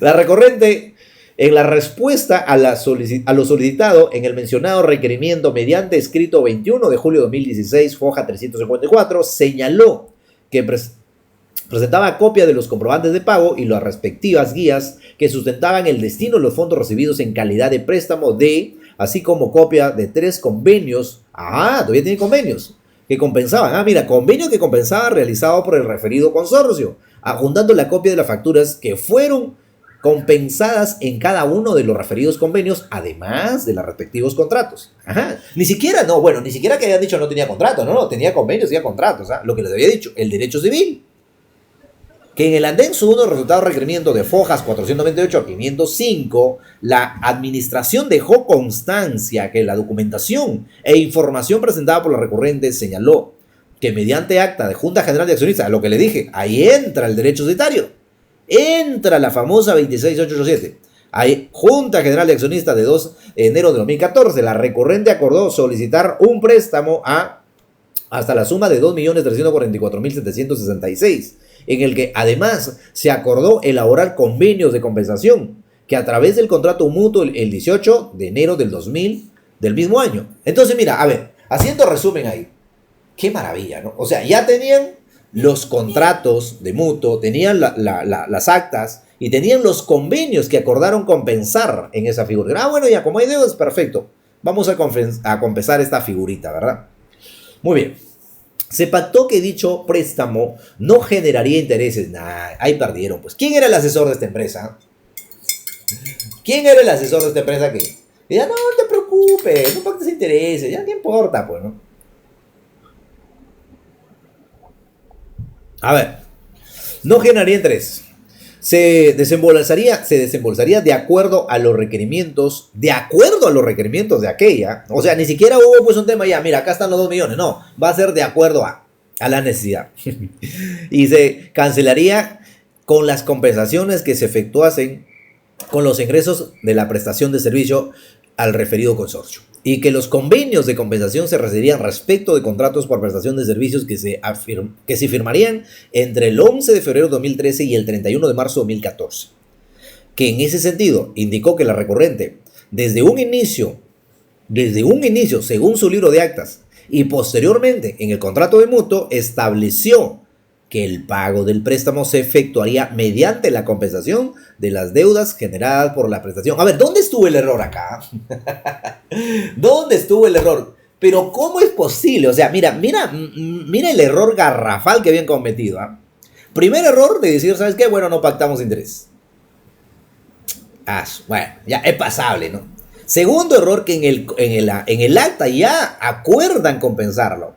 La recurrente, en la respuesta a lo solicitado en el mencionado requerimiento mediante escrito 21 de julio de 2016, foja 354, señaló que presentaba copia de los comprobantes de pago y las respectivas guías que sustentaban el destino de los fondos recibidos en calidad de préstamo así como copia de 3 convenios. Todavía tiene convenios que compensaban. Mira, convenio que compensaba realizado por el referido consorcio, adjuntando la copia de las facturas que fueron compensadas en cada uno de los referidos convenios, además de los respectivos contratos. Ni siquiera que hayan dicho no tenía contrato, no, tenía convenios, tenía contratos, lo que les había dicho, el derecho civil. Que en el anexo 1 del resultado de requerimiento de fojas 498 a 505, la administración dejó constancia que la documentación e información presentada por la recurrente señaló que mediante acta de Junta General de Accionistas, lo que le dije, ahí entra el derecho societario, entra la famosa 26887. Ahí, Junta General de Accionistas de 2 de enero de 2014, la recurrente acordó solicitar un préstamo hasta la suma de 2.344.766, en el que además se acordó elaborar convenios de compensación, que a través del contrato mutuo el 18 de enero del 2000 del mismo año. Entonces, mira, a ver, haciendo resumen ahí, qué maravilla, ¿no? O sea, ya tenían los contratos de mutuo, tenían las actas y tenían los convenios que acordaron compensar en esa figura. Bueno, ya como hay deudas, perfecto. Vamos a compensar esta figurita, ¿verdad? Muy bien. Se pactó que dicho préstamo no generaría intereses. Ahí perdieron, pues. ¿Quién era el asesor de esta empresa? ¿Quién era el asesor de esta empresa que? Ya no te preocupes, no pactes intereses, ya no importa, pues, ¿no? A ver, no generaría interés. Se desembolsaría de acuerdo a los requerimientos, de aquella. O sea, ni siquiera hubo pues un tema ya, mira, acá están los 2 millones. No, va a ser de acuerdo a la necesidad. Y se cancelaría con las compensaciones que se efectuasen con los ingresos de la prestación de servicio al referido consorcio. Y que los convenios de compensación se recibirían respecto de contratos por prestación de servicios que se firmarían entre el 11 de febrero de 2013 y el 31 de marzo de 2014. Que en ese sentido indicó que la recurrente, desde un inicio, según su libro de actas, y posteriormente en el contrato de mutuo, estableció que el pago del préstamo se efectuaría mediante la compensación de las deudas generadas por la prestación. A ver, ¿dónde estuvo el error acá? ¿Dónde estuvo el error? Pero ¿cómo es posible? O sea, mira el error garrafal que habían cometido. Primer error de decir, ¿sabes qué? Bueno, no pactamos interés. Bueno, ya es pasable, ¿no? Segundo error, que en el acta ya acuerdan compensarlo.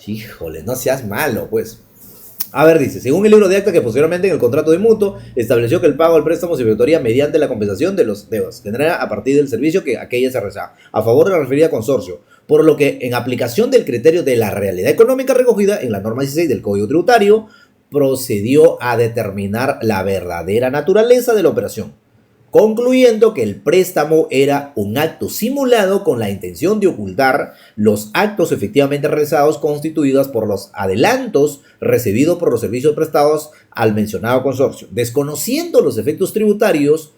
Híjole, no seas malo, pues. A ver, dice, según el libro de acta que posteriormente en el contrato de mutuo estableció que el pago del préstamo se efectuaría mediante la compensación de los deudas generadas a partir del servicio que aquella se realizaba a favor de la referida consorcio, por lo que en aplicación del criterio de la realidad económica recogida en la norma 16 del Código Tributario, procedió a determinar la verdadera naturaleza de la operación, concluyendo que el préstamo era un acto simulado con la intención de ocultar los actos efectivamente realizados constituidos por los adelantos recibidos por los servicios prestados al mencionado consorcio, desconociendo los efectos tributarios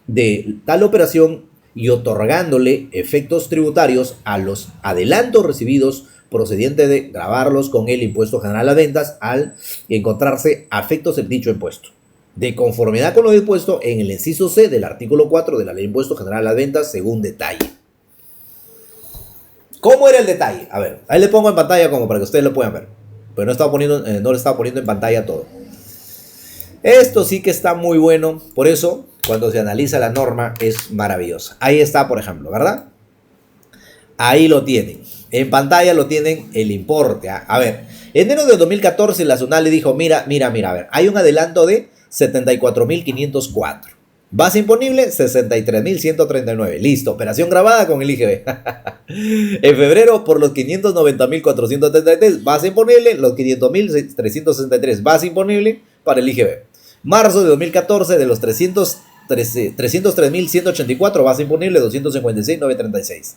de tal operación y otorgándole efectos tributarios a los adelantos recibidos procediente de gravarlos con el impuesto general a ventas al encontrarse a efectos del dicho impuesto, de conformidad con lo dispuesto en el inciso C del artículo 4 de la Ley de Impuesto General a las Ventas, según detalle. ¿Cómo era el detalle? A ver, ahí le pongo en pantalla como para que ustedes lo puedan ver, pero no le estaba poniendo en pantalla todo. Esto sí que está muy bueno, por eso cuando se analiza la norma, es maravillosa. Ahí está, por ejemplo, ¿verdad? Ahí lo tienen. En pantalla lo tienen el importe. A ver, en enero de 2014 la SUNAT le dijo, mira, a ver, hay un adelanto de 74.504. Base imponible, 63.139. Listo, operación grabada con el IGB. En febrero, por los 590.433, base imponible, los 500.363, base imponible para el IGB. Marzo de 2014, de los 303.184, base imponible, 256.936.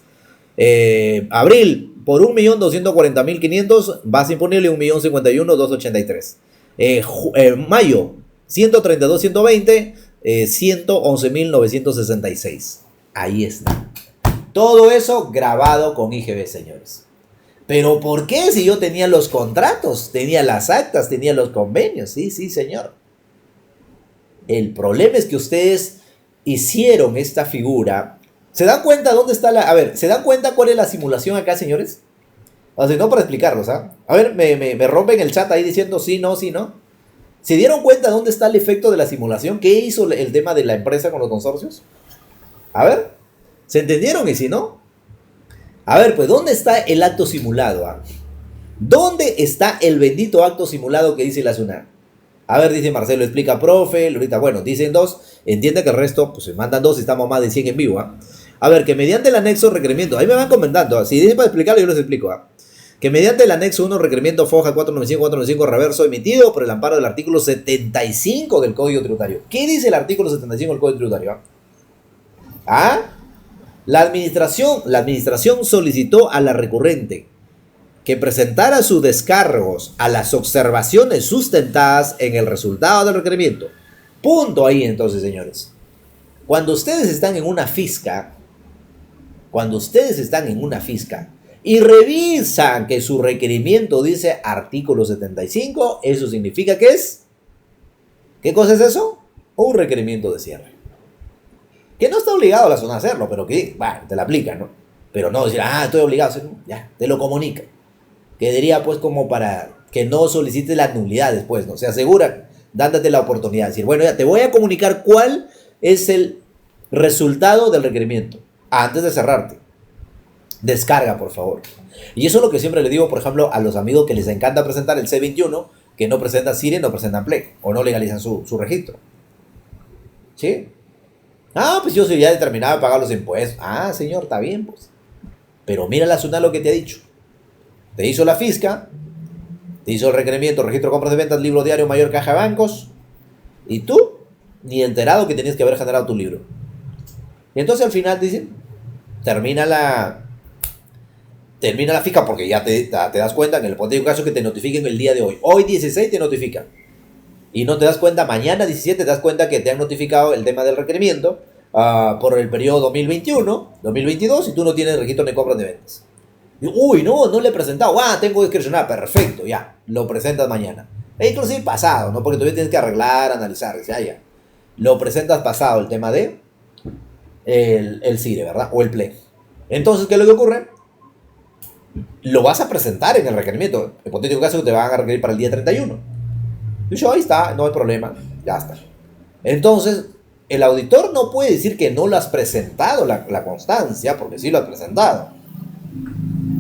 Abril, por 1.240.500, base imponible, 1.051.283. Mayo, 132.120, 111.966. Ahí está. Todo eso grabado con IGB, señores. Pero ¿por qué? Si yo tenía los contratos, tenía las actas, tenía los convenios. Sí, señor. El problema es que ustedes hicieron esta figura. ¿Se dan cuenta dónde está la...? A ver, ¿se dan cuenta cuál es la simulación acá, señores? O sea, no para explicarlos, ¿ah? A ver, me rompen el chat ahí diciendo sí, no, sí, no. ¿Se dieron cuenta dónde está el efecto de la simulación? ¿Qué hizo el tema de la empresa con los consorcios? A ver, ¿se entendieron? Y si no, a ver, pues, ¿dónde está el acto simulado? ¿Ah? ¿Dónde está el bendito acto simulado que dice la SUNAT? A ver, dice Marcelo, explica, profe. Ahorita, bueno, dicen 2, entiende que el resto, pues se mandan 2 y estamos más de 100 en vivo. ¿Ah? A ver, que mediante el anexo requerimiento, ahí me van comentando, ¿ah? Si dicen para explicarlo, yo les explico. ¿Ah? Que mediante el anexo 1 requerimiento FOJA 495 reverso emitido por el amparo del artículo 75 del Código Tributario. ¿Qué dice el artículo 75 del Código Tributario? ¿Ah? La administración solicitó a la recurrente que presentara sus descargos a las observaciones sustentadas en el resultado del requerimiento. Punto ahí entonces, señores. Cuando ustedes están en una fisca, y revisan que su requerimiento dice artículo 75, eso significa que es... ¿Qué cosa es eso? Un requerimiento de cierre. Que no está obligado la SUNAT a hacerlo, pero que, bueno, te la aplica, ¿no? Pero no decir, estoy obligado a hacerlo, ya, te lo comunica. Que diría, pues, como para que no solicites la nulidad después, ¿no? Se asegura dándote la oportunidad de decir, bueno, ya te voy a comunicar cuál es el resultado del requerimiento antes de cerrarte. Descarga, por favor. Y eso es lo que siempre le digo, por ejemplo, a los amigos que les encanta presentar el C21, que no presentan CIRE, no presentan PLE, o no legalizan su registro. ¿Sí? Pues yo soy ya determinado a pagar los impuestos. Señor, está bien, pues. Pero mira la SUNAT lo que te ha dicho. Te hizo la fisca, te hizo el requerimiento, registro de compras de ventas, libro diario, mayor caja de bancos, y tú, ni enterado que tenías que haber generado tu libro. Y entonces al final dicen, termina la fisca, porque ya te das cuenta, en el hipotético caso que te notifiquen el día de hoy. Hoy 16 te notifican. Y no te das cuenta, mañana 17 te das cuenta que te han notificado el tema del requerimiento por el periodo 2021, 2022, y tú no tienes registro de compras de ventas. Uy, no le he presentado. Tengo que discrecionar. Perfecto, ya. Lo presentas mañana. Inclusive pasado, ¿no? Porque todavía tienes que arreglar, analizar. Ya. Lo presentas pasado el tema de el CIRE, ¿verdad? O el PLE. Entonces, ¿qué es lo que ocurre? Lo vas a presentar en el requerimiento. En hipotético caso te van a requerir para el día 31. Y yo, ahí está, no hay problema. Ya está. Entonces, el auditor no puede decir que no lo has presentado, la constancia, porque sí lo has presentado.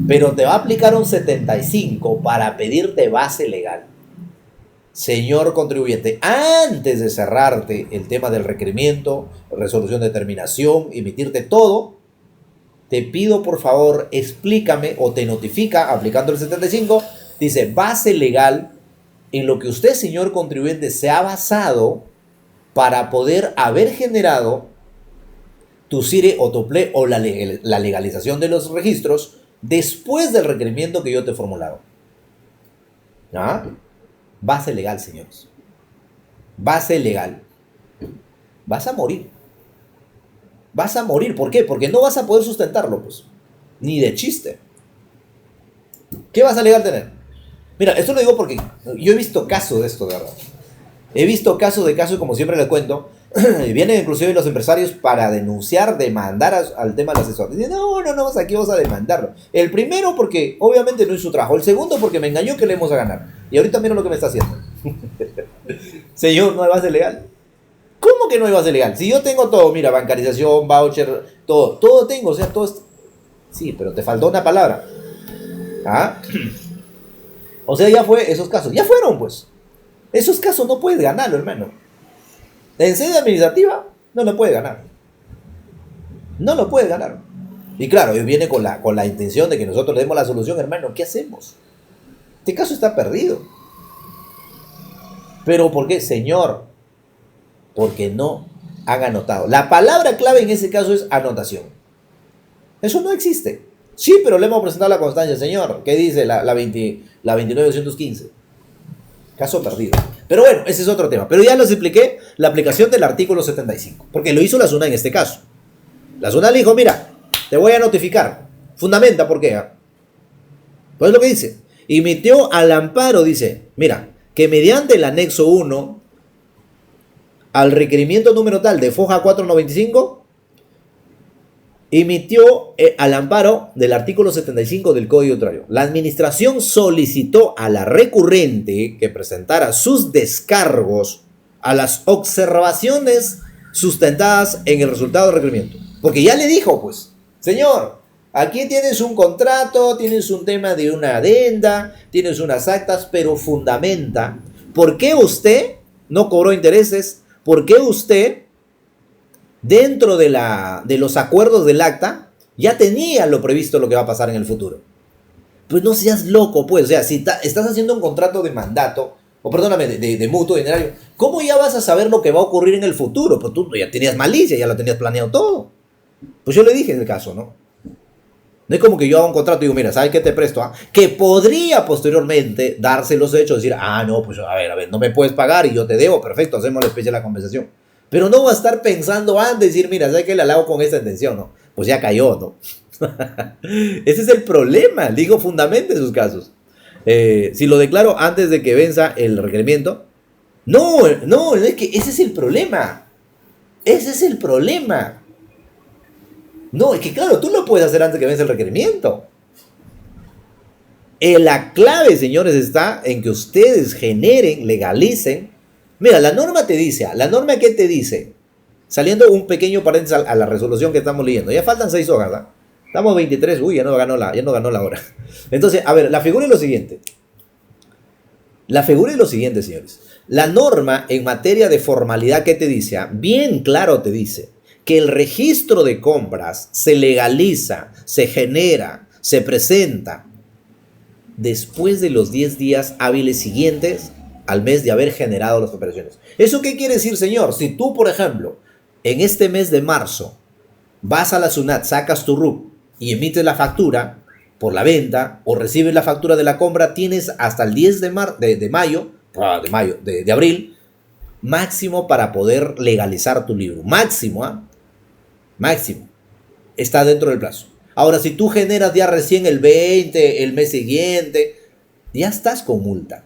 Pero te va a aplicar un 75 para pedirte base legal. Señor contribuyente, antes de cerrarte el tema del requerimiento, resolución de terminación, emitirte todo, te pido por favor explícame o te notifica aplicando el 75, dice base legal en lo que usted, señor contribuyente, se ha basado para poder haber generado tu CIRE o tu PLE o la legalización de los registros después del requerimiento que yo te he formulado. Base legal, señores. Base legal. Vas a morir. Vas a morir. ¿Por qué? Porque no vas a poder sustentarlo, pues. Ni de chiste. ¿Qué vas a legal tener? Mira, esto lo digo porque yo he visto casos de esto, de verdad. He visto casos, como siempre les cuento. Vienen inclusive los empresarios para denunciar, demandar al tema del asesor. Dicen, no, aquí vamos a demandarlo. El primero porque obviamente no es su trabajo. El segundo porque me engañó que le vamos a ganar. Y ahorita mira lo que me está haciendo. Señor, no hay base legal. ¿Cómo que no iba a ser legal? Si yo tengo todo, mira, bancarización, voucher, todo tengo, o sea, todo es... Sí, pero te faltó una palabra. ¿Ah? O sea, ya fue esos casos. Ya fueron, pues. Esos casos no puedes ganarlo, hermano. En sede administrativa no lo puedes ganar. No lo puedes ganar. Y claro, viene con la intención de que nosotros le demos la solución, hermano. ¿Qué hacemos? Este caso está perdido. ¿Pero por qué? Señor, porque no han anotado. La palabra clave en ese caso es anotación. Eso no existe. Sí, pero le hemos presentado la constancia, señor. ¿Qué dice la 29215? Caso perdido. Pero bueno, ese es otro tema. Pero ya les expliqué la aplicación del artículo 75. Porque lo hizo la SUNAT en este caso. La SUNAT le dijo, mira, te voy a notificar. Fundamenta, ¿por qué? Pues lo que dice. Emitió al amparo, dice, mira, que mediante el anexo 1 al requerimiento número tal de Foja 495, emitió al amparo del artículo 75 del Código Tributario. La administración solicitó a la recurrente que presentara sus descargos a las observaciones sustentadas en el resultado del requerimiento. Porque ya le dijo, pues, señor, aquí tienes un contrato, tienes un tema de una adenda, tienes unas actas, pero fundamenta por qué usted no cobró intereses, por qué usted, dentro de los acuerdos del acta, ya tenía lo previsto lo que va a pasar en el futuro. Pues no seas loco, pues. O sea, si estás haciendo un contrato de mandato, o perdóname, de mutuo dinerario, ¿cómo ya vas a saber lo que va a ocurrir en el futuro? Pues tú ya tenías malicia, ya lo tenías planeado todo. Pues yo le dije en el caso, ¿no? No es como que yo haga un contrato y digo, mira, ¿sabes qué te presto? Que podría posteriormente darse los hechos, decir, no, pues a ver, no me puedes pagar y yo te debo, perfecto, hacemos la especie de la compensación. Pero no va a estar pensando antes, decir, mira, ¿sabes qué? Le hago con esta intención, ¿no? Pues ya cayó, ¿no? Ese es el problema, digo, fundamente sus casos. Si lo declaro antes de que venza el requerimiento, no, es que ese es el problema. Ese es el problema. No, es que claro, tú lo puedes hacer antes que vence el requerimiento. La clave, señores, está en que ustedes generen, legalicen. Mira, la norma te dice, ¿la norma qué te dice? Saliendo un pequeño paréntesis a la resolución que estamos leyendo. Ya faltan 6 hojas, ¿verdad? Estamos 23, ya no ganó la hora. Entonces, a ver, la figura es lo siguiente. La figura es lo siguiente, señores. La norma en materia de formalidad, ¿qué te dice? Bien claro te dice que el registro de compras se legaliza, se genera, se presenta después de los 10 días hábiles siguientes al mes de haber generado las operaciones. ¿Eso qué quiere decir, señor? Si tú, por ejemplo, en este mes de marzo vas a la SUNAT, sacas tu RUC y emites la factura por la venta o recibes la factura de la compra, tienes hasta el 10 de abril máximo para poder legalizar tu libro. Máximo, máximo. Está dentro del plazo. Ahora, si tú generas ya recién el 20, el mes siguiente, ya estás con multa.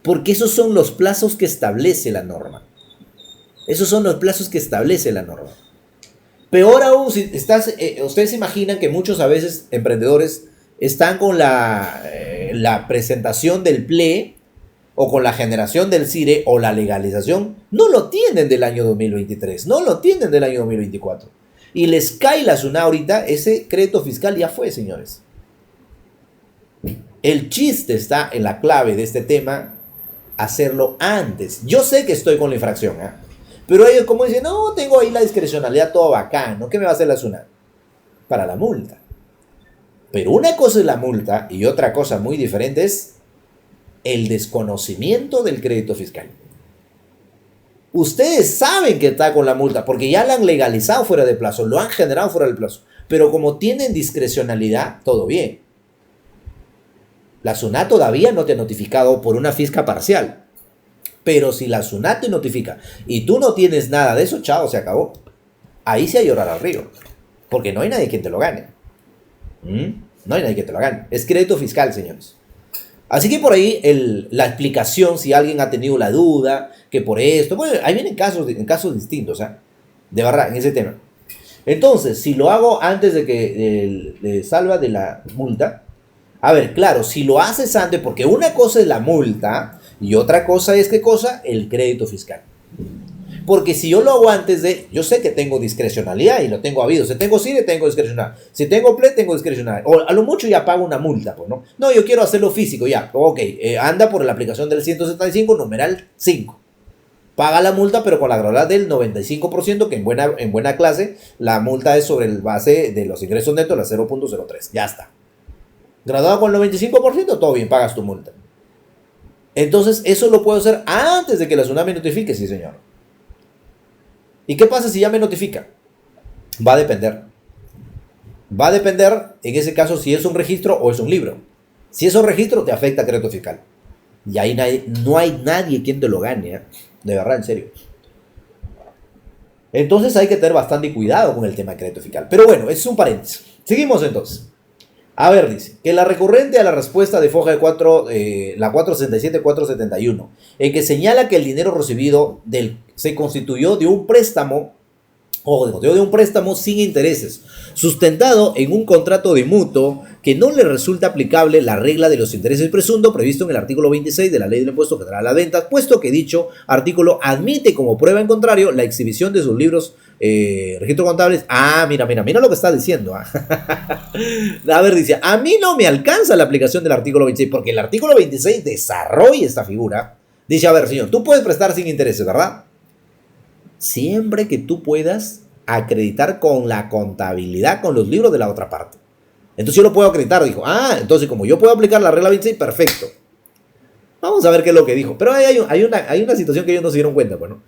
Porque esos son los plazos que establece la norma. Esos son los plazos que establece la norma. Peor aún, si ustedes se imaginan que muchos a veces emprendedores están con la presentación del PLE o con la generación del CIRE o la legalización, no lo tienen del año 2023, no lo tienen del año 2024. Y les cae la SUNAT ahorita, ese crédito fiscal ya fue, señores. El chiste está en la clave de este tema, hacerlo antes. Yo sé que estoy con la infracción, pero ellos como dicen, no, tengo ahí la discrecionalidad, todo bacán, ¿no? ¿Qué me va a hacer la SUNAT? Para la multa. Pero una cosa es la multa y otra cosa muy diferente es el desconocimiento del crédito fiscal. Ustedes saben que está con la multa porque ya la han legalizado fuera de plazo, lo han generado fuera del plazo. Pero como tienen discrecionalidad, todo bien. La SUNAT todavía no te ha notificado por una fisca parcial. Pero si la SUNAT te notifica y tú no tienes nada de eso, chao, se acabó. Ahí sí a llorar al río. Porque no hay nadie quien te lo gane. No hay nadie que te lo gane. Es crédito fiscal, señores. Así que por ahí la explicación, si alguien ha tenido la duda, que por esto, bueno, ahí vienen casos distintos, de verdad, en ese tema. Entonces, si lo hago antes de que le salva de la multa, a ver, claro, si lo haces antes, porque una cosa es la multa y otra cosa es, ¿qué cosa? El crédito fiscal. Porque si yo lo hago antes de, yo sé que tengo discrecionalidad y lo tengo habido. Si tengo cine, tengo discrecional. Si tengo play, tengo discrecional. O a lo mucho ya pago una multa, pues, ¿no? No, yo quiero hacerlo físico, ya. Ok, anda por la aplicación del 175, numeral 5. Paga la multa, pero con la gradualidad del 95%, que en buena clase, la multa es sobre el base de los ingresos netos, la 0.03. Ya está. Graduado con el 95%, todo bien, pagas tu multa. Entonces, eso lo puedo hacer antes de que la SUNAT me notifique, sí, señor. ¿Y qué pasa si ya me notifica? Va a depender. Va a depender, en ese caso, si es un registro o es un libro. Si es un registro, te afecta crédito fiscal. Y ahí no hay nadie quien te lo gane, ¿eh? De verdad, en serio. Entonces hay que tener bastante cuidado con el tema de crédito fiscal. Pero bueno, ese es un paréntesis. Seguimos entonces. A ver, dice, que la recurrente a la respuesta de Foja de 4, la 467-471, en que señala que el dinero recibido se constituyó de un préstamo, de un préstamo sin intereses, sustentado en un contrato de mutuo que no le resulta aplicable la regla de los intereses presuntos previsto en el artículo 26 de la Ley del Impuesto General a las Ventas, puesto que dicho artículo admite como prueba en contrario la exhibición de sus libros registros contables. Mira lo que está diciendo. A ver, dice, a mí no me alcanza la aplicación del artículo 26, porque el artículo 26 desarrolla esta figura. Dice, a ver, señor, tú puedes prestar sin intereses, ¿verdad? Siempre que tú puedas acreditar con la contabilidad, con los libros de la otra parte. Entonces yo lo puedo acreditar, dijo. Entonces como yo puedo aplicar la regla 26, perfecto. Vamos a ver qué es lo que dijo. Pero hay una situación que ellos no se dieron cuenta, bueno.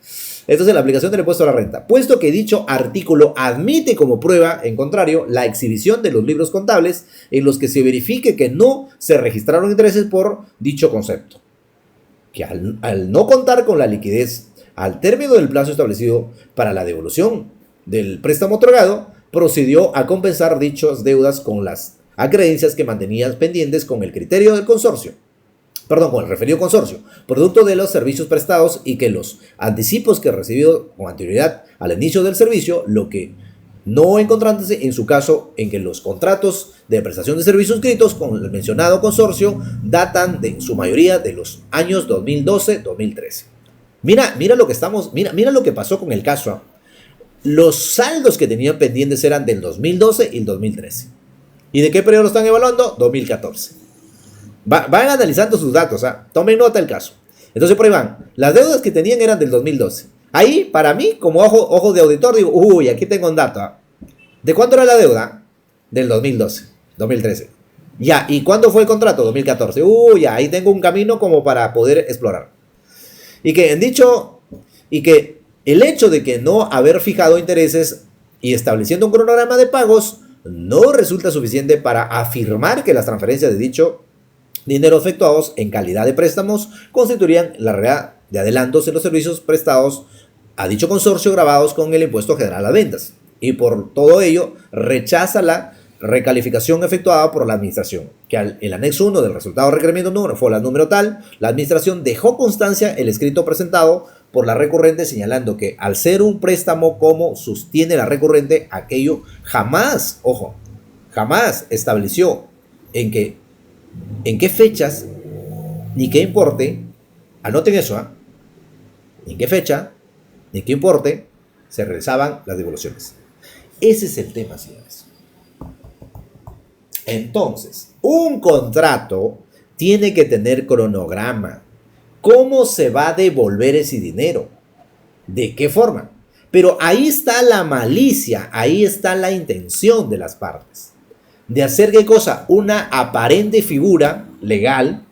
Entonces la aplicación del impuesto a la renta. Puesto que dicho artículo admite como prueba, en contrario, la exhibición de los libros contables en los que se verifique que no se registraron intereses por dicho concepto. Que al no contar con la liquidez al término del plazo establecido para la devolución del préstamo otorgado, procedió a compensar dichas deudas con las acreencias que mantenía pendientes con el criterio del consorcio. Con el referido consorcio, producto de los servicios prestados y que los anticipos que recibió con anterioridad al inicio del servicio, lo que no encontrándose en su caso en que los contratos de prestación de servicios escritos con el mencionado consorcio datan de su mayoría de los años 2012-2013. Mira lo que pasó con el caso. Los saldos que tenían pendientes eran del 2012 y el 2013. ¿Y de qué periodo lo están evaluando? 2014. Van analizando sus datos, tomen nota del caso. Entonces por ahí van. Las deudas que tenían eran del 2012. Ahí, para mí, como ojo de auditor, digo, aquí tengo un dato. ¿De cuánto era la deuda? Del 2012, 2013. Ya, ¿y cuándo fue el contrato? 2014. Ya, ahí tengo un camino como para poder explorar. Y que el hecho de que no haber fijado intereses y estableciendo un cronograma de pagos no resulta suficiente para afirmar que las transferencias de dicho dinero efectuados en calidad de préstamos constituirían la realidad de adelantos en los servicios prestados a dicho consorcio grabados con el impuesto general a ventas. Y por todo ello rechaza la recalificación efectuada por la administración, que el anexo 1 del resultado de requerimiento número tal, la administración dejó constancia el escrito presentado por la recurrente señalando que al ser un préstamo como sostiene la recurrente, aquello jamás estableció en qué fechas ni qué importe, anoten eso, ni en qué fecha ni qué importe se realizaban las devoluciones. Ese es el tema, señores. Entonces, un contrato tiene que tener cronograma. ¿Cómo se va a devolver ese dinero? ¿De qué forma? Pero ahí está la malicia, ahí está la intención de las partes. De hacer ¿qué cosa? Una aparente figura legal,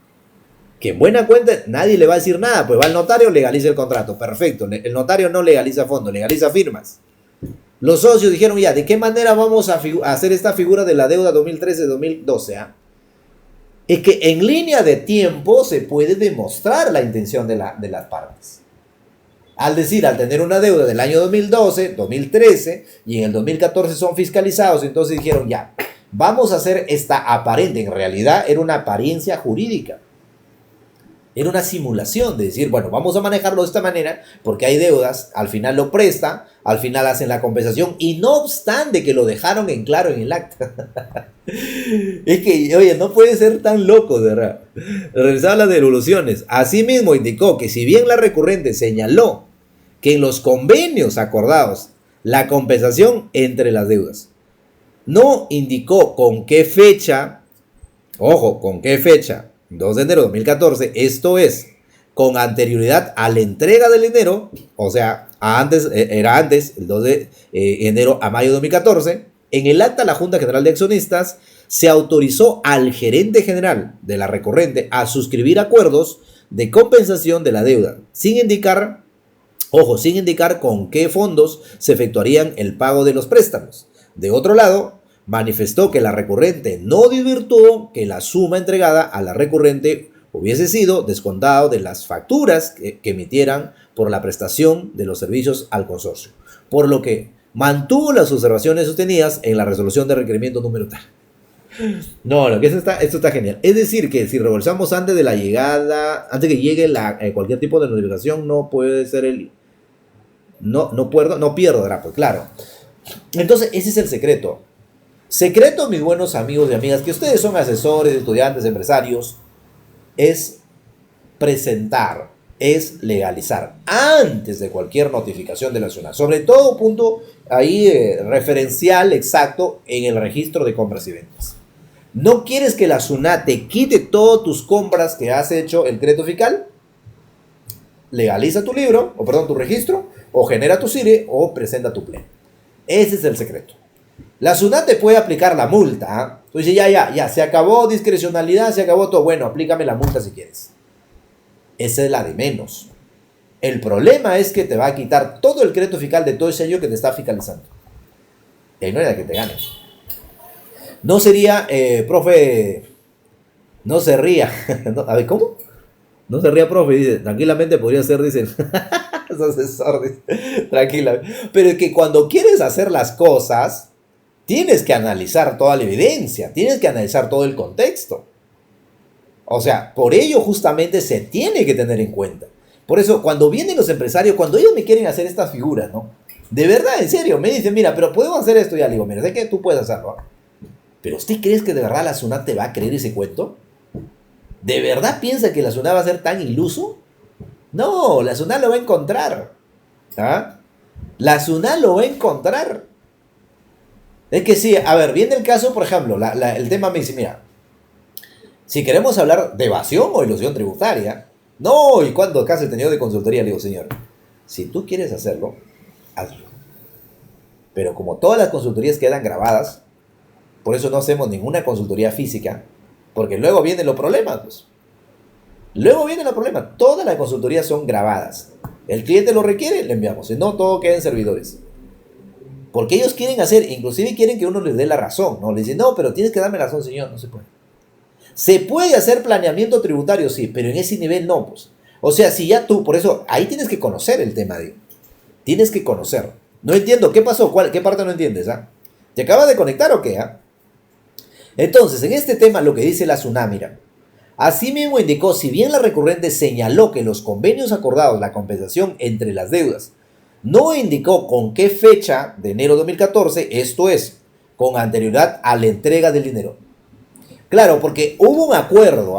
que en buena cuenta nadie le va a decir nada, pues va al notario, legaliza el contrato, perfecto. El notario no legaliza fondos, legaliza firmas. Los socios dijeron, ya, ¿de qué manera vamos a hacer esta figura de la deuda 2013-2012? Es que en línea de tiempo se puede demostrar la intención de las partes. Al tener una deuda del año 2012, 2013 y en el 2014 son fiscalizados, entonces dijeron, ya, vamos a hacer esta aparente, en realidad era una apariencia jurídica. Era una simulación de decir, bueno, vamos a manejarlo de esta manera porque hay deudas, al final lo presta, al final hacen la compensación y no obstante que lo dejaron en claro en el acta. Es que, oye, no puede ser tan loco, de verdad. Realizar las devoluciones. Asimismo indicó que si bien la recurrente señaló que en los convenios acordados la compensación entre las deudas no indicó con qué fecha, ojo, con qué fecha, 2 de enero de 2014, esto es, con anterioridad a la entrega del dinero, o sea, era antes, el 2 de enero a mayo de 2014, en el acta de la Junta General de Accionistas se autorizó al gerente general de la recurrente a suscribir acuerdos de compensación de la deuda, sin indicar, ojo, sin indicar con qué fondos se efectuarían el pago de los préstamos. De otro lado, manifestó que la recurrente no desvirtuó que la suma entregada a la recurrente hubiese sido descontado de las facturas que emitieran por la prestación de los servicios al consorcio, por lo que mantuvo las observaciones sostenidas en la resolución de requerimiento número tal. No, que esto está genial. Es decir, que si rebolsamos antes de la llegada, antes que llegue cualquier tipo de notificación, no puede ser no pierdo, pues claro. Entonces, ese es el secreto. Secreto, mis buenos amigos y amigas, que ustedes son asesores, estudiantes, empresarios, es presentar, es legalizar antes de cualquier notificación de la SUNAT. Sobre todo, punto ahí referencial exacto en el registro de compras y ventas. ¿No quieres que la SUNAT te quite todas tus compras que has hecho el crédito fiscal? Legaliza tu libro, tu registro, o genera tu CIRE, o presenta tu PLE. Ese es el secreto. La SUNAT te puede aplicar la multa. Tú dices, ya, se acabó discrecionalidad, se acabó todo. Bueno, aplícame la multa si quieres. Esa es la de menos. El problema es que te va a quitar todo el crédito fiscal de todo ese año que te está fiscalizando. Y no era que te gane. No sería, profe, no se ría. A ver, ¿cómo? No se ría, profe, dice, tranquilamente podría ser, dicen. Es asesor, dice, tranquila. Pero es que cuando quieres hacer las cosas, tienes que analizar toda la evidencia, tienes que analizar todo el contexto. O sea, por ello justamente se tiene que tener en cuenta. Por eso, cuando vienen los empresarios, cuando ellos me quieren hacer estas figuras, ¿no? De verdad, en serio, me dicen, mira, pero podemos hacer esto. Ya le digo, mira, sé que tú puedes hacerlo. ¿Pero usted cree que de verdad la SUNAT te va a creer ese cuento? ¿De verdad piensa que la SUNAT va a ser tan iluso? No, la SUNAT lo va a encontrar. ¿Ah? La SUNAT lo va a encontrar. Es que sí, a ver, viene el caso, por ejemplo, el tema me dice, mira, si queremos hablar de evasión o ilusión tributaria, no, ¿y cuántos casos he tenido de consultoría? Le digo, señor, si tú quieres hacerlo, hazlo. Pero como todas las consultorías quedan grabadas, por eso no hacemos ninguna consultoría física, porque luego vienen los problemas, pues. Luego vienen los problemas. Todas las consultorías son grabadas. El cliente lo requiere, le enviamos. Si no, todo queda en servidores. Porque ellos quieren hacer, inclusive quieren que uno les dé la razón, ¿no? Le dicen, no, pero tienes que darme la razón, señor. No se puede. Se puede hacer planeamiento tributario, sí, pero en ese nivel no, pues. O sea, si ya tú, por eso, ahí tienes que conocer el tema de... Tienes que conocer. No entiendo, ¿qué pasó? ¿Qué parte no entiendes? ¿Te acabas de conectar o qué? Entonces, en este tema, lo que dice la SUNAT, mira, asimismo indicó, si bien la recurrente señaló que en los convenios acordados la compensación entre las deudas no indicó con qué fecha de enero de 2014, esto es, con anterioridad a la entrega del dinero. Claro, porque hubo un acuerdo,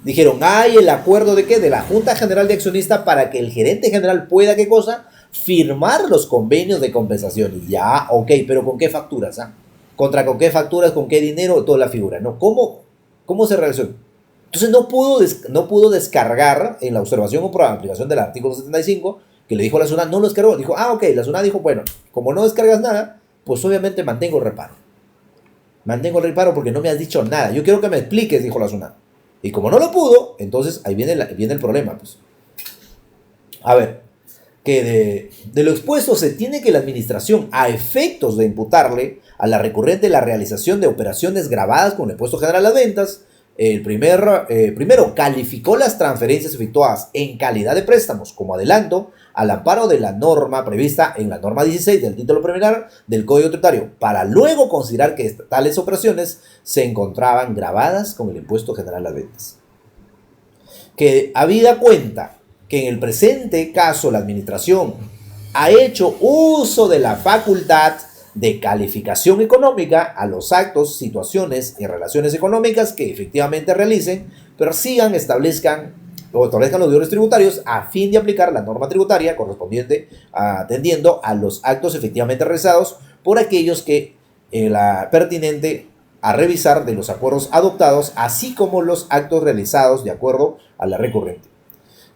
Dijeron, hay el acuerdo de qué? De la Junta General de Accionistas para que el gerente general pueda, ¿qué cosa? Firmar los convenios de compensación. Y ya, ok, pero ¿con qué facturas? ¿Contra con qué facturas? ¿Con qué dinero? Toda la figura, ¿no? ¿Cómo se realizó? Entonces no pudo descargar en la observación o por aplicación del artículo 75, que le dijo a la SUNAT, no lo descargó. Dijo, ok, la SUNAT dijo, bueno, como no descargas nada, pues obviamente mantengo el reparo. Mantengo el reparo porque no me has dicho nada. Yo quiero que me expliques, dijo la SUNAT. Y como no lo pudo, entonces ahí viene el problema, pues. A ver, que de lo expuesto se tiene que la administración, a efectos de imputarle a la recurrente la realización de operaciones grabadas con el impuesto general a las ventas, primero calificó las transferencias efectuadas en calidad de préstamos como adelanto al amparo de la norma prevista en la norma 16 del título preliminar del Código Tributario, para luego considerar que tales operaciones se encontraban grabadas con el impuesto general a las ventas. Que habida cuenta que en el presente caso la administración ha hecho uso de la facultad de calificación económica a los actos, situaciones y relaciones económicas que efectivamente realicen, persigan, establezcan o establezcan los deudores tributarios a fin de aplicar la norma tributaria correspondiente atendiendo a los actos efectivamente realizados por aquellos que la pertinente a revisar de los acuerdos adoptados, así como los actos realizados de acuerdo a la recurrente,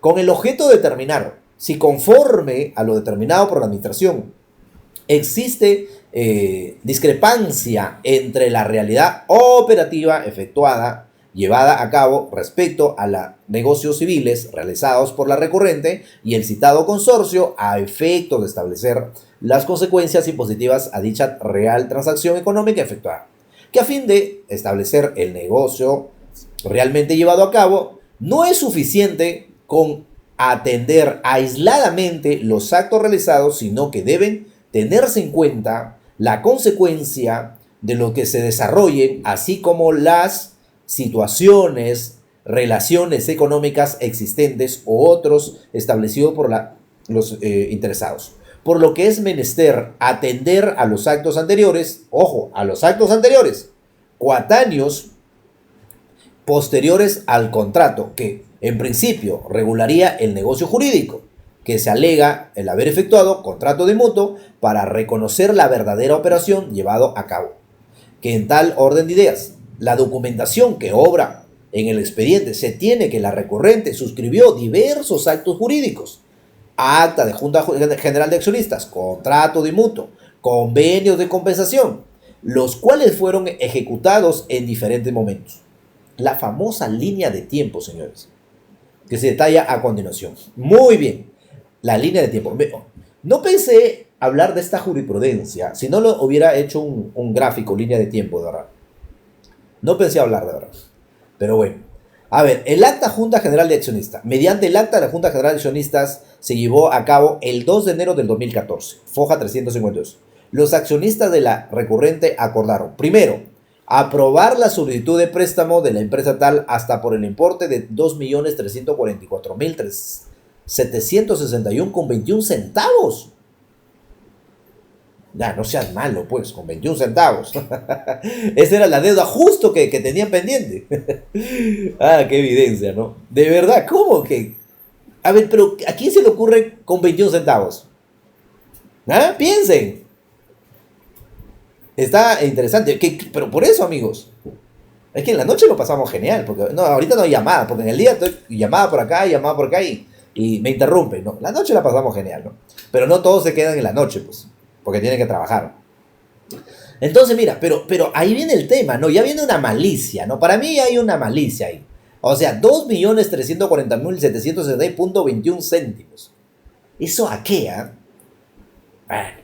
con el objeto de determinar si conforme a lo determinado por la administración existe discrepancia entre la realidad operativa efectuada, llevada a cabo respecto a los negocios civiles realizados por la recurrente y el citado consorcio a efecto de establecer las consecuencias impositivas a dicha real transacción económica efectuada, que a fin de establecer el negocio realmente llevado a cabo, no es suficiente con atender aisladamente los actos realizados, sino que deben tenerse en cuenta la consecuencia de lo que se desarrollen, así como las situaciones, relaciones económicas existentes o otros establecidos por los interesados. Por lo que es menester atender a los actos anteriores, ojo, a los actos anteriores, coetáneos posteriores al contrato, que en principio regularía el negocio jurídico, que se alega el haber efectuado contrato de mutuo para reconocer la verdadera operación llevado a cabo. Que en tal orden de ideas, la documentación que obra en el expediente se tiene que la recurrente suscribió diversos actos jurídicos, acta de Junta General de Accionistas, contrato de mutuo, convenios de compensación, los cuales fueron ejecutados en diferentes momentos. La famosa línea de tiempo, señores, que se detalla a continuación. Muy bien, la línea de tiempo. No pensé hablar de esta jurisprudencia si no lo hubiera hecho un gráfico, línea de tiempo, de verdad. No pensé hablar, de verdad. Pero bueno. A ver, el acta Junta General de Accionistas. Mediante el acta de la Junta General de Accionistas se llevó a cabo el 2 de enero del 2014. Foja 352. Los accionistas de la recurrente acordaron, primero, aprobar la solicitud de préstamo de la empresa tal hasta por el importe de 2.344.761,21 centavos. Ya, no seas malo, pues, con 21 centavos. Esa era la deuda justo que tenían pendiente. Ah, qué evidencia, ¿no? De verdad, ¿cómo que? A ver, pero ¿a quién se le ocurre con 21 centavos? ¿Ah? Piensen. Está interesante. Pero por eso, amigos. Es que en la noche lo pasamos genial. Porque no, ahorita no hay llamada. Porque en el día estoy llamada por acá y me interrumpe, ¿no? La noche la pasamos genial, ¿no? Pero no todos se quedan en la noche, pues. Porque tienen que trabajar. Entonces, mira, pero ahí viene el tema, ¿no? Ya viene una malicia, ¿no? Para mí hay una malicia ahí. O sea, 2.340.760.21 céntimos. ¿Eso a qué, ah? Bueno.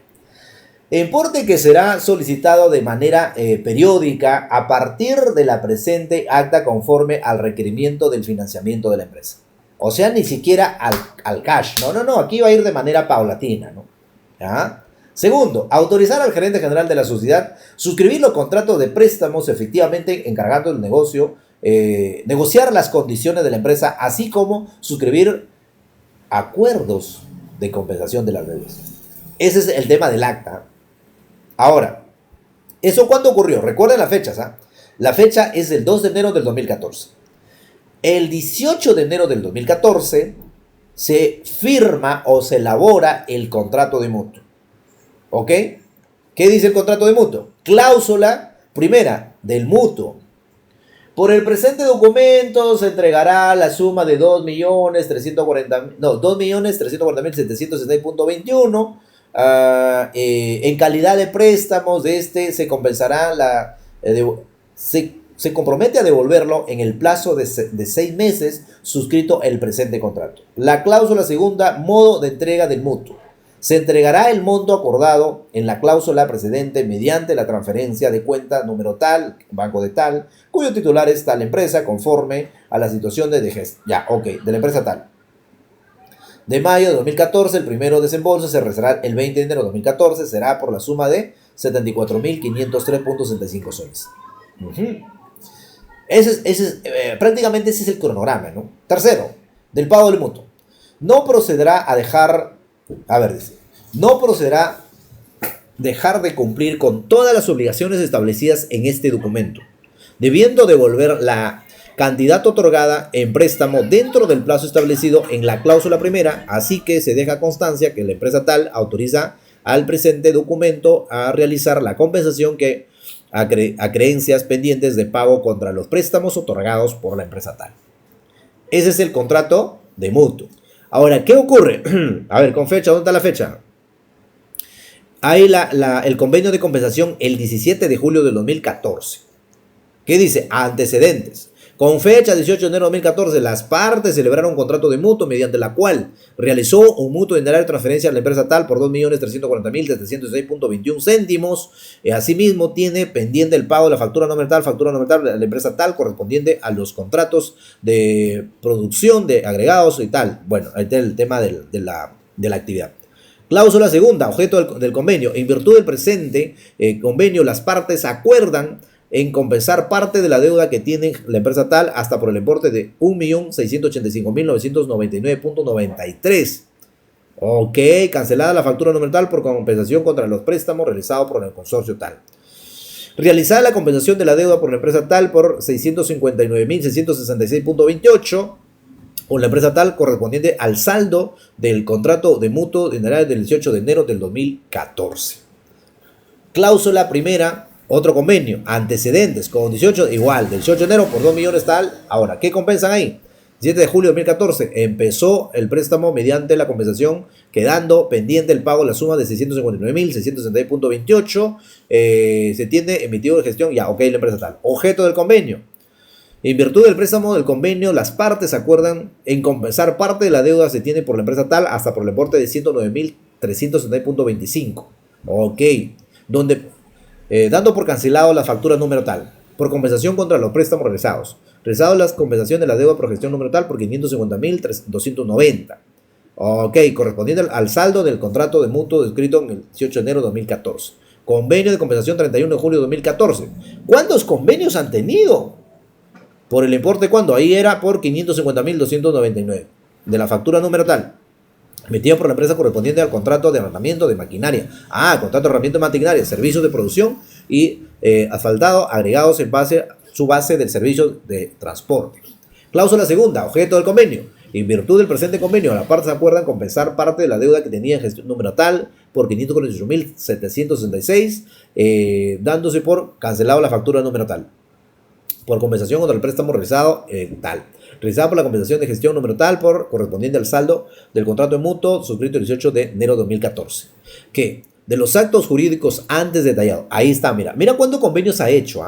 Importe que será solicitado de manera periódica a partir de la presente acta conforme al requerimiento del financiamiento de la empresa. O sea, ni siquiera al cash. No, aquí va a ir de manera paulatina, ¿no? ¿Ya? Segundo, autorizar al gerente general de la sociedad suscribir los contratos de préstamos efectivamente encargando el negocio, negociar las condiciones de la empresa, así como suscribir acuerdos de compensación de las deudas. Ese es el tema del acta. Ahora, ¿eso cuándo ocurrió? Recuerden las fechas, ¿ah? La fecha es el 2 de enero del 2014. El 18 de enero del 2014 se firma o se elabora el contrato de mutuo. ¿Ok? ¿Qué dice el contrato de mutuo? Cláusula primera del mutuo. Por el presente documento se entregará la suma de 2.340.760.21. En calidad de préstamos de este se compensará se compromete a devolverlo en el plazo de 6 meses suscrito el presente contrato. La cláusula segunda, modo de entrega del mutuo. Se entregará el monto acordado en la cláusula precedente mediante la transferencia de cuenta número tal, banco de tal, cuyo titular es tal empresa conforme a la situación de la empresa tal. De mayo de 2014, el primero desembolso se realizará el 20 de enero de 2014, será por la suma de 74.503.65 soles. Prácticamente ese es el cronograma, ¿no? Tercero, del pago del mutuo. No procederá a dejar de cumplir con todas las obligaciones establecidas en este documento, debiendo devolver la cantidad otorgada en préstamo dentro del plazo establecido en la cláusula primera, así que se deja constancia que la empresa tal autoriza al presente documento a realizar la compensación que a creencias pendientes de pago contra los préstamos otorgados por la empresa tal. Ese es el contrato de mutuo. Ahora, ¿qué ocurre? A ver, con fecha, ¿dónde está la fecha? Hay el convenio de compensación el 17 de julio del 2014. ¿Qué dice? Antecedentes. Con fecha 18 de enero de 2014, las partes celebraron un contrato de mutuo mediante la cual realizó un mutuo dineral de transferencia a la empresa tal por 2.340.706.21 céntimos. Asimismo, tiene pendiente el pago de la factura no tal de la empresa tal correspondiente a los contratos de producción de agregados y tal. Bueno, ahí está el tema de la actividad. Cláusula segunda, objeto del convenio. En virtud del presente convenio, las partes acuerdan en compensar parte de la deuda que tiene la empresa tal hasta por el importe de 1.685.999.93. Ok, cancelada la factura número tal por compensación contra los préstamos realizados por el consorcio tal. Realizada la compensación de la deuda por la empresa tal por 659.666.28 con la empresa tal correspondiente al saldo del contrato de mutuo general del 18 de enero del 2014. Cláusula primera. Otro convenio, antecedentes, con 18, igual, del 18 de enero por 2 millones tal. Ahora, ¿qué compensan ahí? 7 de julio de 2014, empezó el préstamo mediante la compensación, quedando pendiente el pago de la suma de 659.666.28. Se tiene emitido de gestión, ya, ok, la empresa tal. Objeto del convenio. En virtud del préstamo del convenio, las partes acuerdan en compensar parte de la deuda que se tiene por la empresa tal hasta por el importe de 109.360.25. Ok, donde... dando por cancelado la factura número tal, por compensación contra los préstamos realizados. Realizado la compensación de la deuda por gestión número tal por 550.290. Ok, correspondiente al saldo del contrato de mutuo descrito en el 18 de enero de 2014. Convenio de compensación 31 de julio de 2014. ¿Cuántos convenios han tenido? Por el importe, ¿cuándo? Ahí era por 550.299 de la factura número tal, emitido por la empresa correspondiente al contrato de arrendamiento de maquinaria. Contrato de arrendamiento de maquinaria, servicios de producción y asfaltado agregados en su base del servicio de transporte. Cláusula segunda, objeto del convenio. En virtud del presente convenio, las partes acuerdan compensar parte de la deuda que tenía en gestión número tal por 548.766, dándose por cancelado la factura número tal, por compensación contra el préstamo realizado tal. Realizada por la compensación de gestión número tal por correspondiente al saldo del contrato de mutuo suscrito el 18 de enero de 2014. ¿Qué? De los actos jurídicos antes detallados. Ahí está, mira cuántos convenios ha hecho.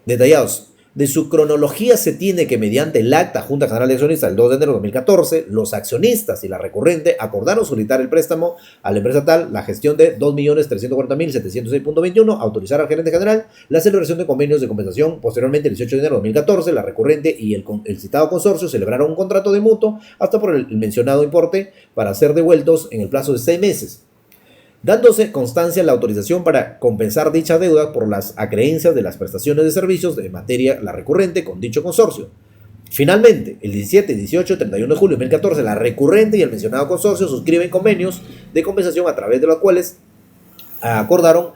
Detallados. De su cronología se tiene que mediante el acta Junta General de Accionistas del 2 de enero de 2014, los accionistas y la recurrente acordaron solicitar el préstamo a la empresa tal, la gestión de 2.340.706.21, autorizar al gerente general la celebración de convenios de compensación. Posteriormente, el 18 de enero de 2014, la recurrente y el citado consorcio celebraron un contrato de mutuo hasta por el mencionado importe para ser devueltos en el plazo de 6 meses. Dándose constancia la autorización para compensar dicha deuda por las acreencias de las prestaciones de servicios de materia la recurrente con dicho consorcio. Finalmente, el 17, 18 y 31 de julio de 2014, la recurrente y el mencionado consorcio suscriben convenios de compensación a través de los cuales acordaron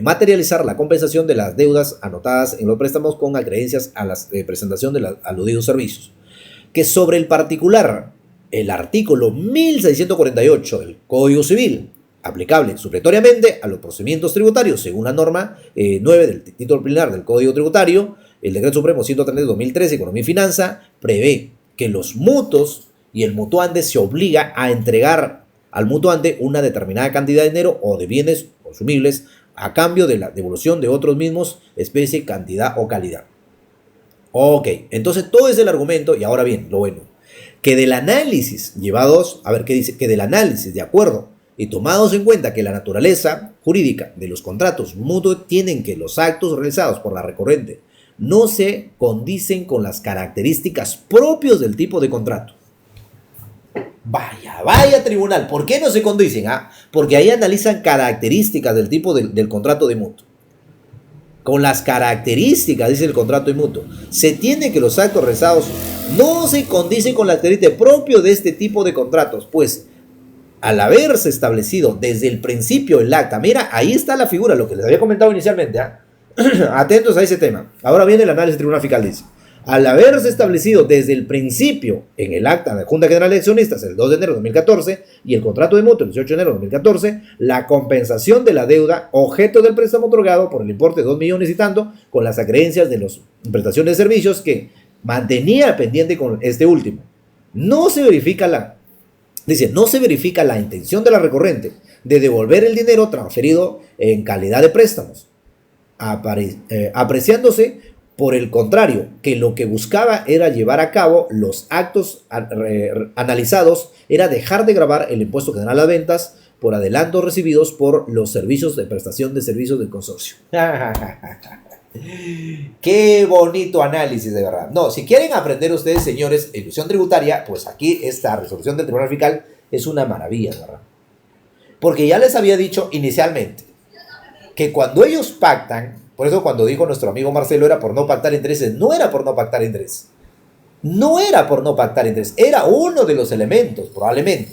materializar la compensación de las deudas anotadas en los préstamos con acreencias a la presentación de los aludidos servicios. Que sobre el particular, el artículo 1648 del Código Civil, aplicable supletoriamente a los procedimientos tributarios, según la norma 9 del título preliminar del Código Tributario, el Decreto Supremo 103 de 2013, Economía y Finanza, prevé que los mutuos y el mutuante se obliga a entregar al mutuante una determinada cantidad de dinero o de bienes consumibles a cambio de la devolución de otros mismos, especie, cantidad o calidad. Ok, entonces todo es el argumento, y ahora bien, lo bueno, que del análisis llevados, a ver qué dice, que del análisis de acuerdo y tomados en cuenta que la naturaleza jurídica de los contratos mutuos tienen que los actos realizados por la recurrente no se condicen con las características propios del tipo de contrato. Vaya tribunal, ¿por qué no se condicen? Porque ahí analizan características del tipo del contrato de mutuo. Con las características, dice el contrato de mutuo, se tiene que los actos realizados no se condicen con las características propias de este tipo de contratos, pues al haberse establecido desde el principio el acta, mira, ahí está la figura, lo que les había comentado inicialmente, Atentos a ese tema. Ahora viene el análisis del Tribunal Fiscal, dice. Al haberse establecido desde el principio en el acta de Junta General de Accionistas el 2 de enero de 2014 y el contrato de mutuo el 18 de enero de 2014, la compensación de la deuda objeto del préstamo otorgado por el importe de 2 millones y tanto con las acreencias de las prestaciones de servicios que mantenía pendiente con este último. No se verifica la intención de la recorrente de devolver el dinero transferido en calidad de préstamos, apreciándose por el contrario, que lo que buscaba era llevar a cabo los actos analizados, era dejar de gravar el impuesto general a las ventas por adelantos recibidos por los servicios de prestación de servicios del consorcio. Qué bonito análisis, de verdad. No, si quieren aprender ustedes, señores, ilusión tributaria, pues aquí esta resolución del Tribunal Fiscal es una maravilla, de verdad. Porque ya les había dicho inicialmente que cuando ellos pactan, por eso cuando dijo nuestro amigo Marcelo era por no pactar intereses, no era por no pactar intereses. No era por no pactar intereses, era uno de los elementos, probablemente.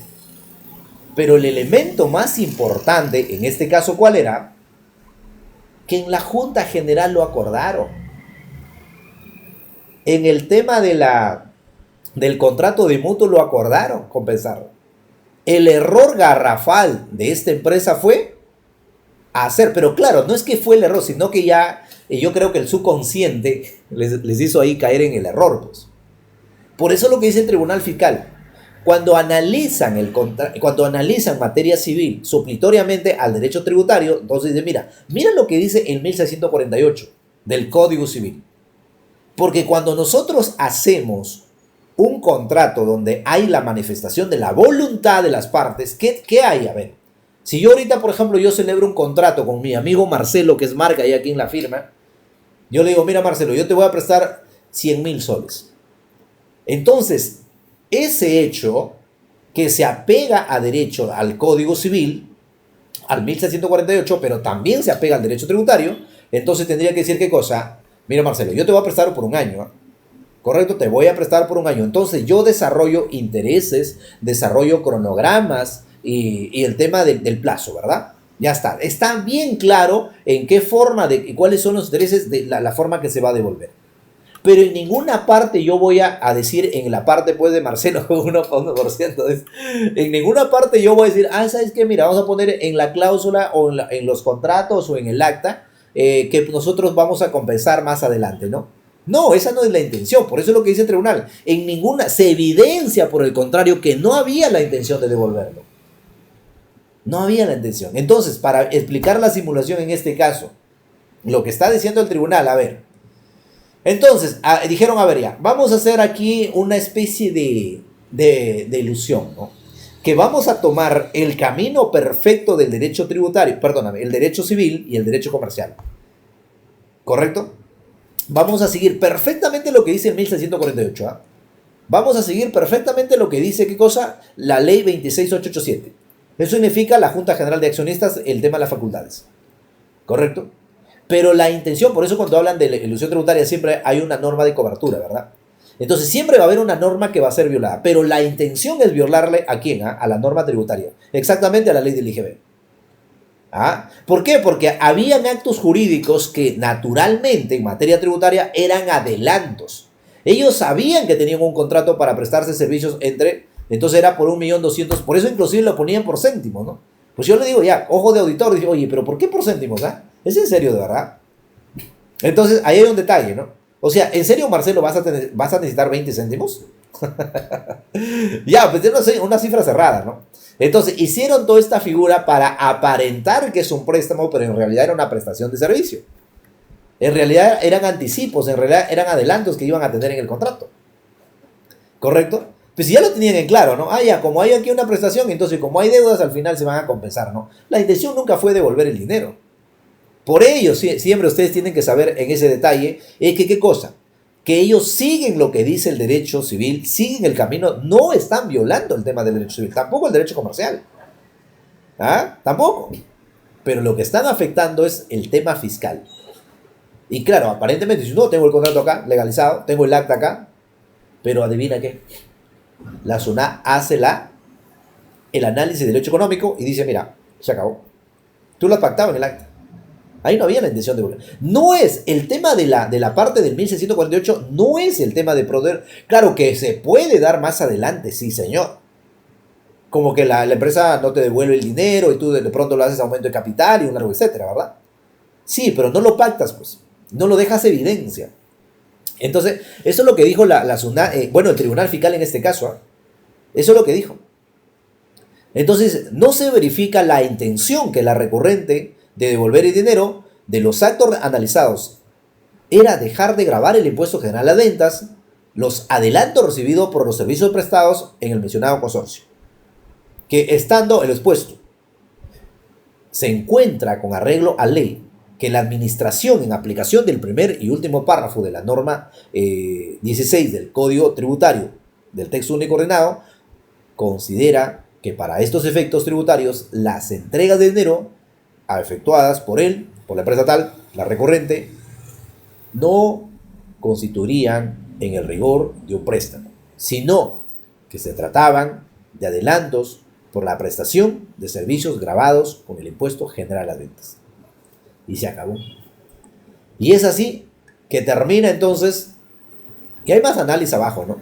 Pero el elemento más importante, en este caso, ¿cuál era? Que en la Junta General lo acordaron. En el tema del contrato de mutuo lo acordaron compensarlo. El error garrafal de esta empresa fue hacer, pero claro, no es que fue el error, sino que ya yo creo que el subconsciente les hizo ahí caer en el error, pues. Por eso lo que dice el Tribunal Fiscal, cuando analizan materia civil suplitoriamente al derecho tributario, entonces dice, mira lo que dice el 1648 del Código Civil. Porque cuando nosotros hacemos un contrato donde hay la manifestación de la voluntad de las partes, ¿qué hay? A ver, si yo ahorita, por ejemplo, yo celebro un contrato con mi amigo Marcelo, que es marca y aquí en la firma, yo le digo, mira Marcelo, yo te voy a prestar 100.000 soles. Entonces, ese hecho que se apega a derecho al Código Civil, al 1648, pero también se apega al derecho tributario, entonces tendría que decir qué cosa. Mira Marcelo, yo te voy a prestar por un año, ¿eh? Correcto, te voy a prestar por un año. Entonces yo desarrollo intereses, desarrollo cronogramas, y el tema del plazo, ¿verdad? Ya está. Está bien claro en qué forma, y cuáles son los intereses de la forma que se va a devolver. Pero en ninguna parte yo voy a decir, en la parte pues de Marcelo, 1%, en ninguna parte yo voy a decir, ¿sabes qué? Mira, vamos a poner en la cláusula o en los contratos o en el acta que nosotros vamos a compensar más adelante, ¿no? No, esa no es la intención. Por eso es lo que dice el tribunal. En ninguna, se evidencia por el contrario que no había la intención de devolverlo. No había la intención. Entonces, para explicar la simulación en este caso, lo que está diciendo el tribunal, a ver. Entonces, dijeron, a ver ya, vamos a hacer aquí una especie de ilusión, ¿no? Que vamos a tomar el camino perfecto del derecho tributario, perdóname, el derecho civil y el derecho comercial. ¿Correcto? Vamos a seguir perfectamente lo que dice el 1648, ¿ah? Vamos a seguir perfectamente lo que dice, ¿qué cosa? La ley 26887. Eso significa la Junta General de Accionistas, el tema de las facultades. ¿Correcto? Pero la intención, por eso cuando hablan de la ilusión tributaria siempre hay una norma de cobertura, ¿verdad? Entonces siempre va a haber una norma que va a ser violada, pero la intención es violarle ¿a quién? A la norma tributaria, exactamente a la ley del IGB. ¿Ah? ¿Por qué? Porque habían actos jurídicos que naturalmente en materia tributaria eran adelantos. Ellos sabían que tenían un contrato para prestarse servicios entonces era por 1.200.000, por eso inclusive lo ponían por céntimos, ¿no? Pues yo le digo ya, ojo de auditor, dice, oye, pero ¿por qué por céntimos? ¿Es en serio de verdad? Entonces ahí hay un detalle, ¿no? O sea, ¿en serio, Marcelo, vas a necesitar 20 céntimos? Ya, pues es una cifra cerrada, ¿no? Entonces hicieron toda esta figura para aparentar que es un préstamo, pero en realidad era una prestación de servicio. En realidad eran anticipos, en realidad eran adelantos que iban a tener en el contrato. ¿Correcto? Pues ya lo tenían en claro, ¿no? Ya, como hay aquí una prestación, entonces como hay deudas, al final se van a compensar, ¿no? La intención nunca fue devolver el dinero. Por ello, siempre ustedes tienen que saber en ese detalle, es que, ¿qué cosa? Que ellos siguen lo que dice el derecho civil, siguen el camino, no están violando el tema del derecho civil, tampoco el derecho comercial. Tampoco. Pero lo que están afectando es el tema fiscal. Y claro, aparentemente, si no, tengo el contrato acá, legalizado, tengo el acta acá, pero adivina qué. La SUNAT hace el análisis de derecho económico y dice, mira, se acabó. Tú lo has pactado en el acta. Ahí no había la intención de devolver. No es el tema de la parte del 1648, no es el tema de poder. Claro que se puede dar más adelante, sí, señor. Como que la empresa no te devuelve el dinero y tú de pronto lo haces aumento de capital y un largo etcétera, ¿verdad? Sí, pero no lo pactas, pues. No lo dejas evidencia. Entonces, eso es lo que dijo la SUNAT, bueno, el Tribunal Fiscal en este caso. Eso es lo que dijo. Entonces, no se verifica la intención que la recurrente de devolver el dinero de los actos analizados era dejar de gravar el impuesto general a ventas, los adelantos recibidos por los servicios prestados en el mencionado consorcio. Que estando el expuesto se encuentra con arreglo a ley que la administración en aplicación del primer y último párrafo de la norma 16 del Código Tributario del texto único ordenado considera que para estos efectos tributarios las entregas de dinero efectuadas por él, por la empresa tal, la recurrente, no constituirían en el rigor de un préstamo, sino que se trataban de adelantos por la prestación de servicios gravados con el impuesto general a las ventas. Y se acabó. Y es así que termina entonces, y hay más análisis abajo, ¿no?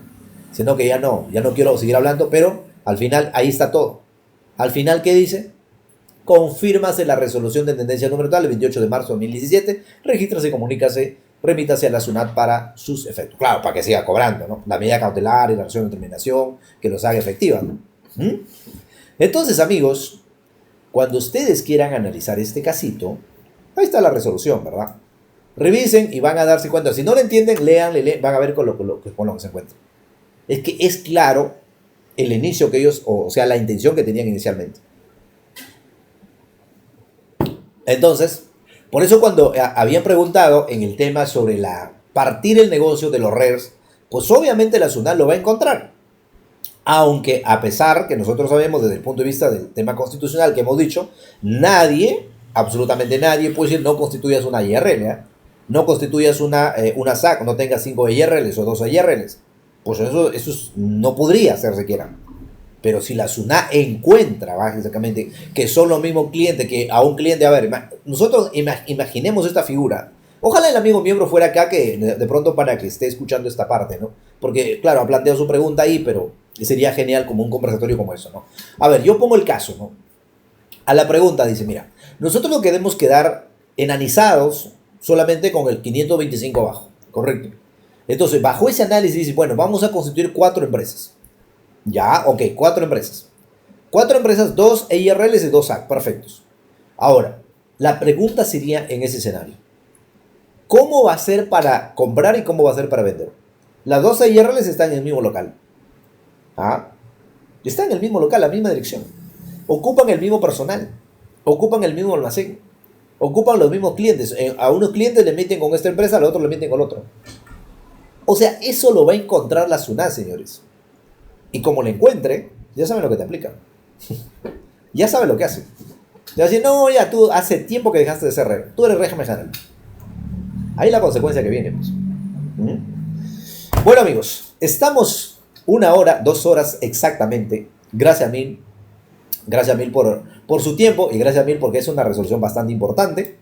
Sino que ya no quiero seguir hablando, pero al final ahí está todo. Al final, ¿qué dice? Confírmase la resolución de tendencia número tal, el 28 de marzo de 2017, regístrase y comunícase, remítase a la SUNAT para sus efectos. Claro, para que siga cobrando, ¿no? La medida cautelar y la acción de determinación que los haga efectiva, ¿no? Entonces, amigos, cuando ustedes quieran analizar este casito, ahí está la resolución, ¿verdad? Revisen y van a darse cuenta. Si no lo entienden, lean, van a ver con lo que se encuentran. Es que es claro el inicio que ellos, o sea, la intención que tenían inicialmente. Entonces, por eso cuando habían preguntado en el tema sobre partir el negocio de los RERs, pues obviamente la SUNAT lo va a encontrar. Aunque a pesar que nosotros sabemos desde el punto de vista del tema constitucional que hemos dicho, nadie, absolutamente nadie puede decir no constituyas una IRL, ¿eh? No constituyas una SAC, no tengas 5 IRLs o 2 IRLs. Pues eso no podría ser siquiera. Pero si la SUNAT encuentra, básicamente, que son los mismos clientes, que a un cliente, a ver, nosotros imaginemos esta figura. Ojalá el amigo miembro fuera acá, que de pronto para que esté escuchando esta parte, ¿no? Porque, claro, ha planteado su pregunta ahí, pero sería genial como un conversatorio como eso, ¿no? A ver, yo pongo el caso, ¿no? A la pregunta dice, mira, nosotros no queremos quedar enanizados solamente con el 525 abajo, ¿correcto? Entonces, bajo ese análisis, dice, bueno, vamos a constituir 4 empresas. Ya, ok, 4 empresas. 4 empresas, 2 EIRLs y 2 SAC, perfectos. Ahora, la pregunta sería en ese escenario. ¿Cómo va a ser para comprar y cómo va a ser para vender? Las 2 EIRLs están en el mismo local. ¿Ah? Están en el mismo local, la misma dirección. Ocupan el mismo personal. Ocupan el mismo almacén. Ocupan los mismos clientes. A unos clientes le meten con esta empresa, a los otros le meten con otro. O sea, eso lo va a encontrar la SUNAT, señores. Y como lo encuentre, ya saben lo que te aplica. Ya saben lo que hace. Te va a decir, no, ya tú hace tiempo que dejaste de ser RER. Tú eres régimen general. Ahí la consecuencia que viene, pues. Bueno, amigos, estamos 1 hora, 2 horas exactamente. Gracias a mil por su tiempo y gracias a mil porque es una resolución bastante importante.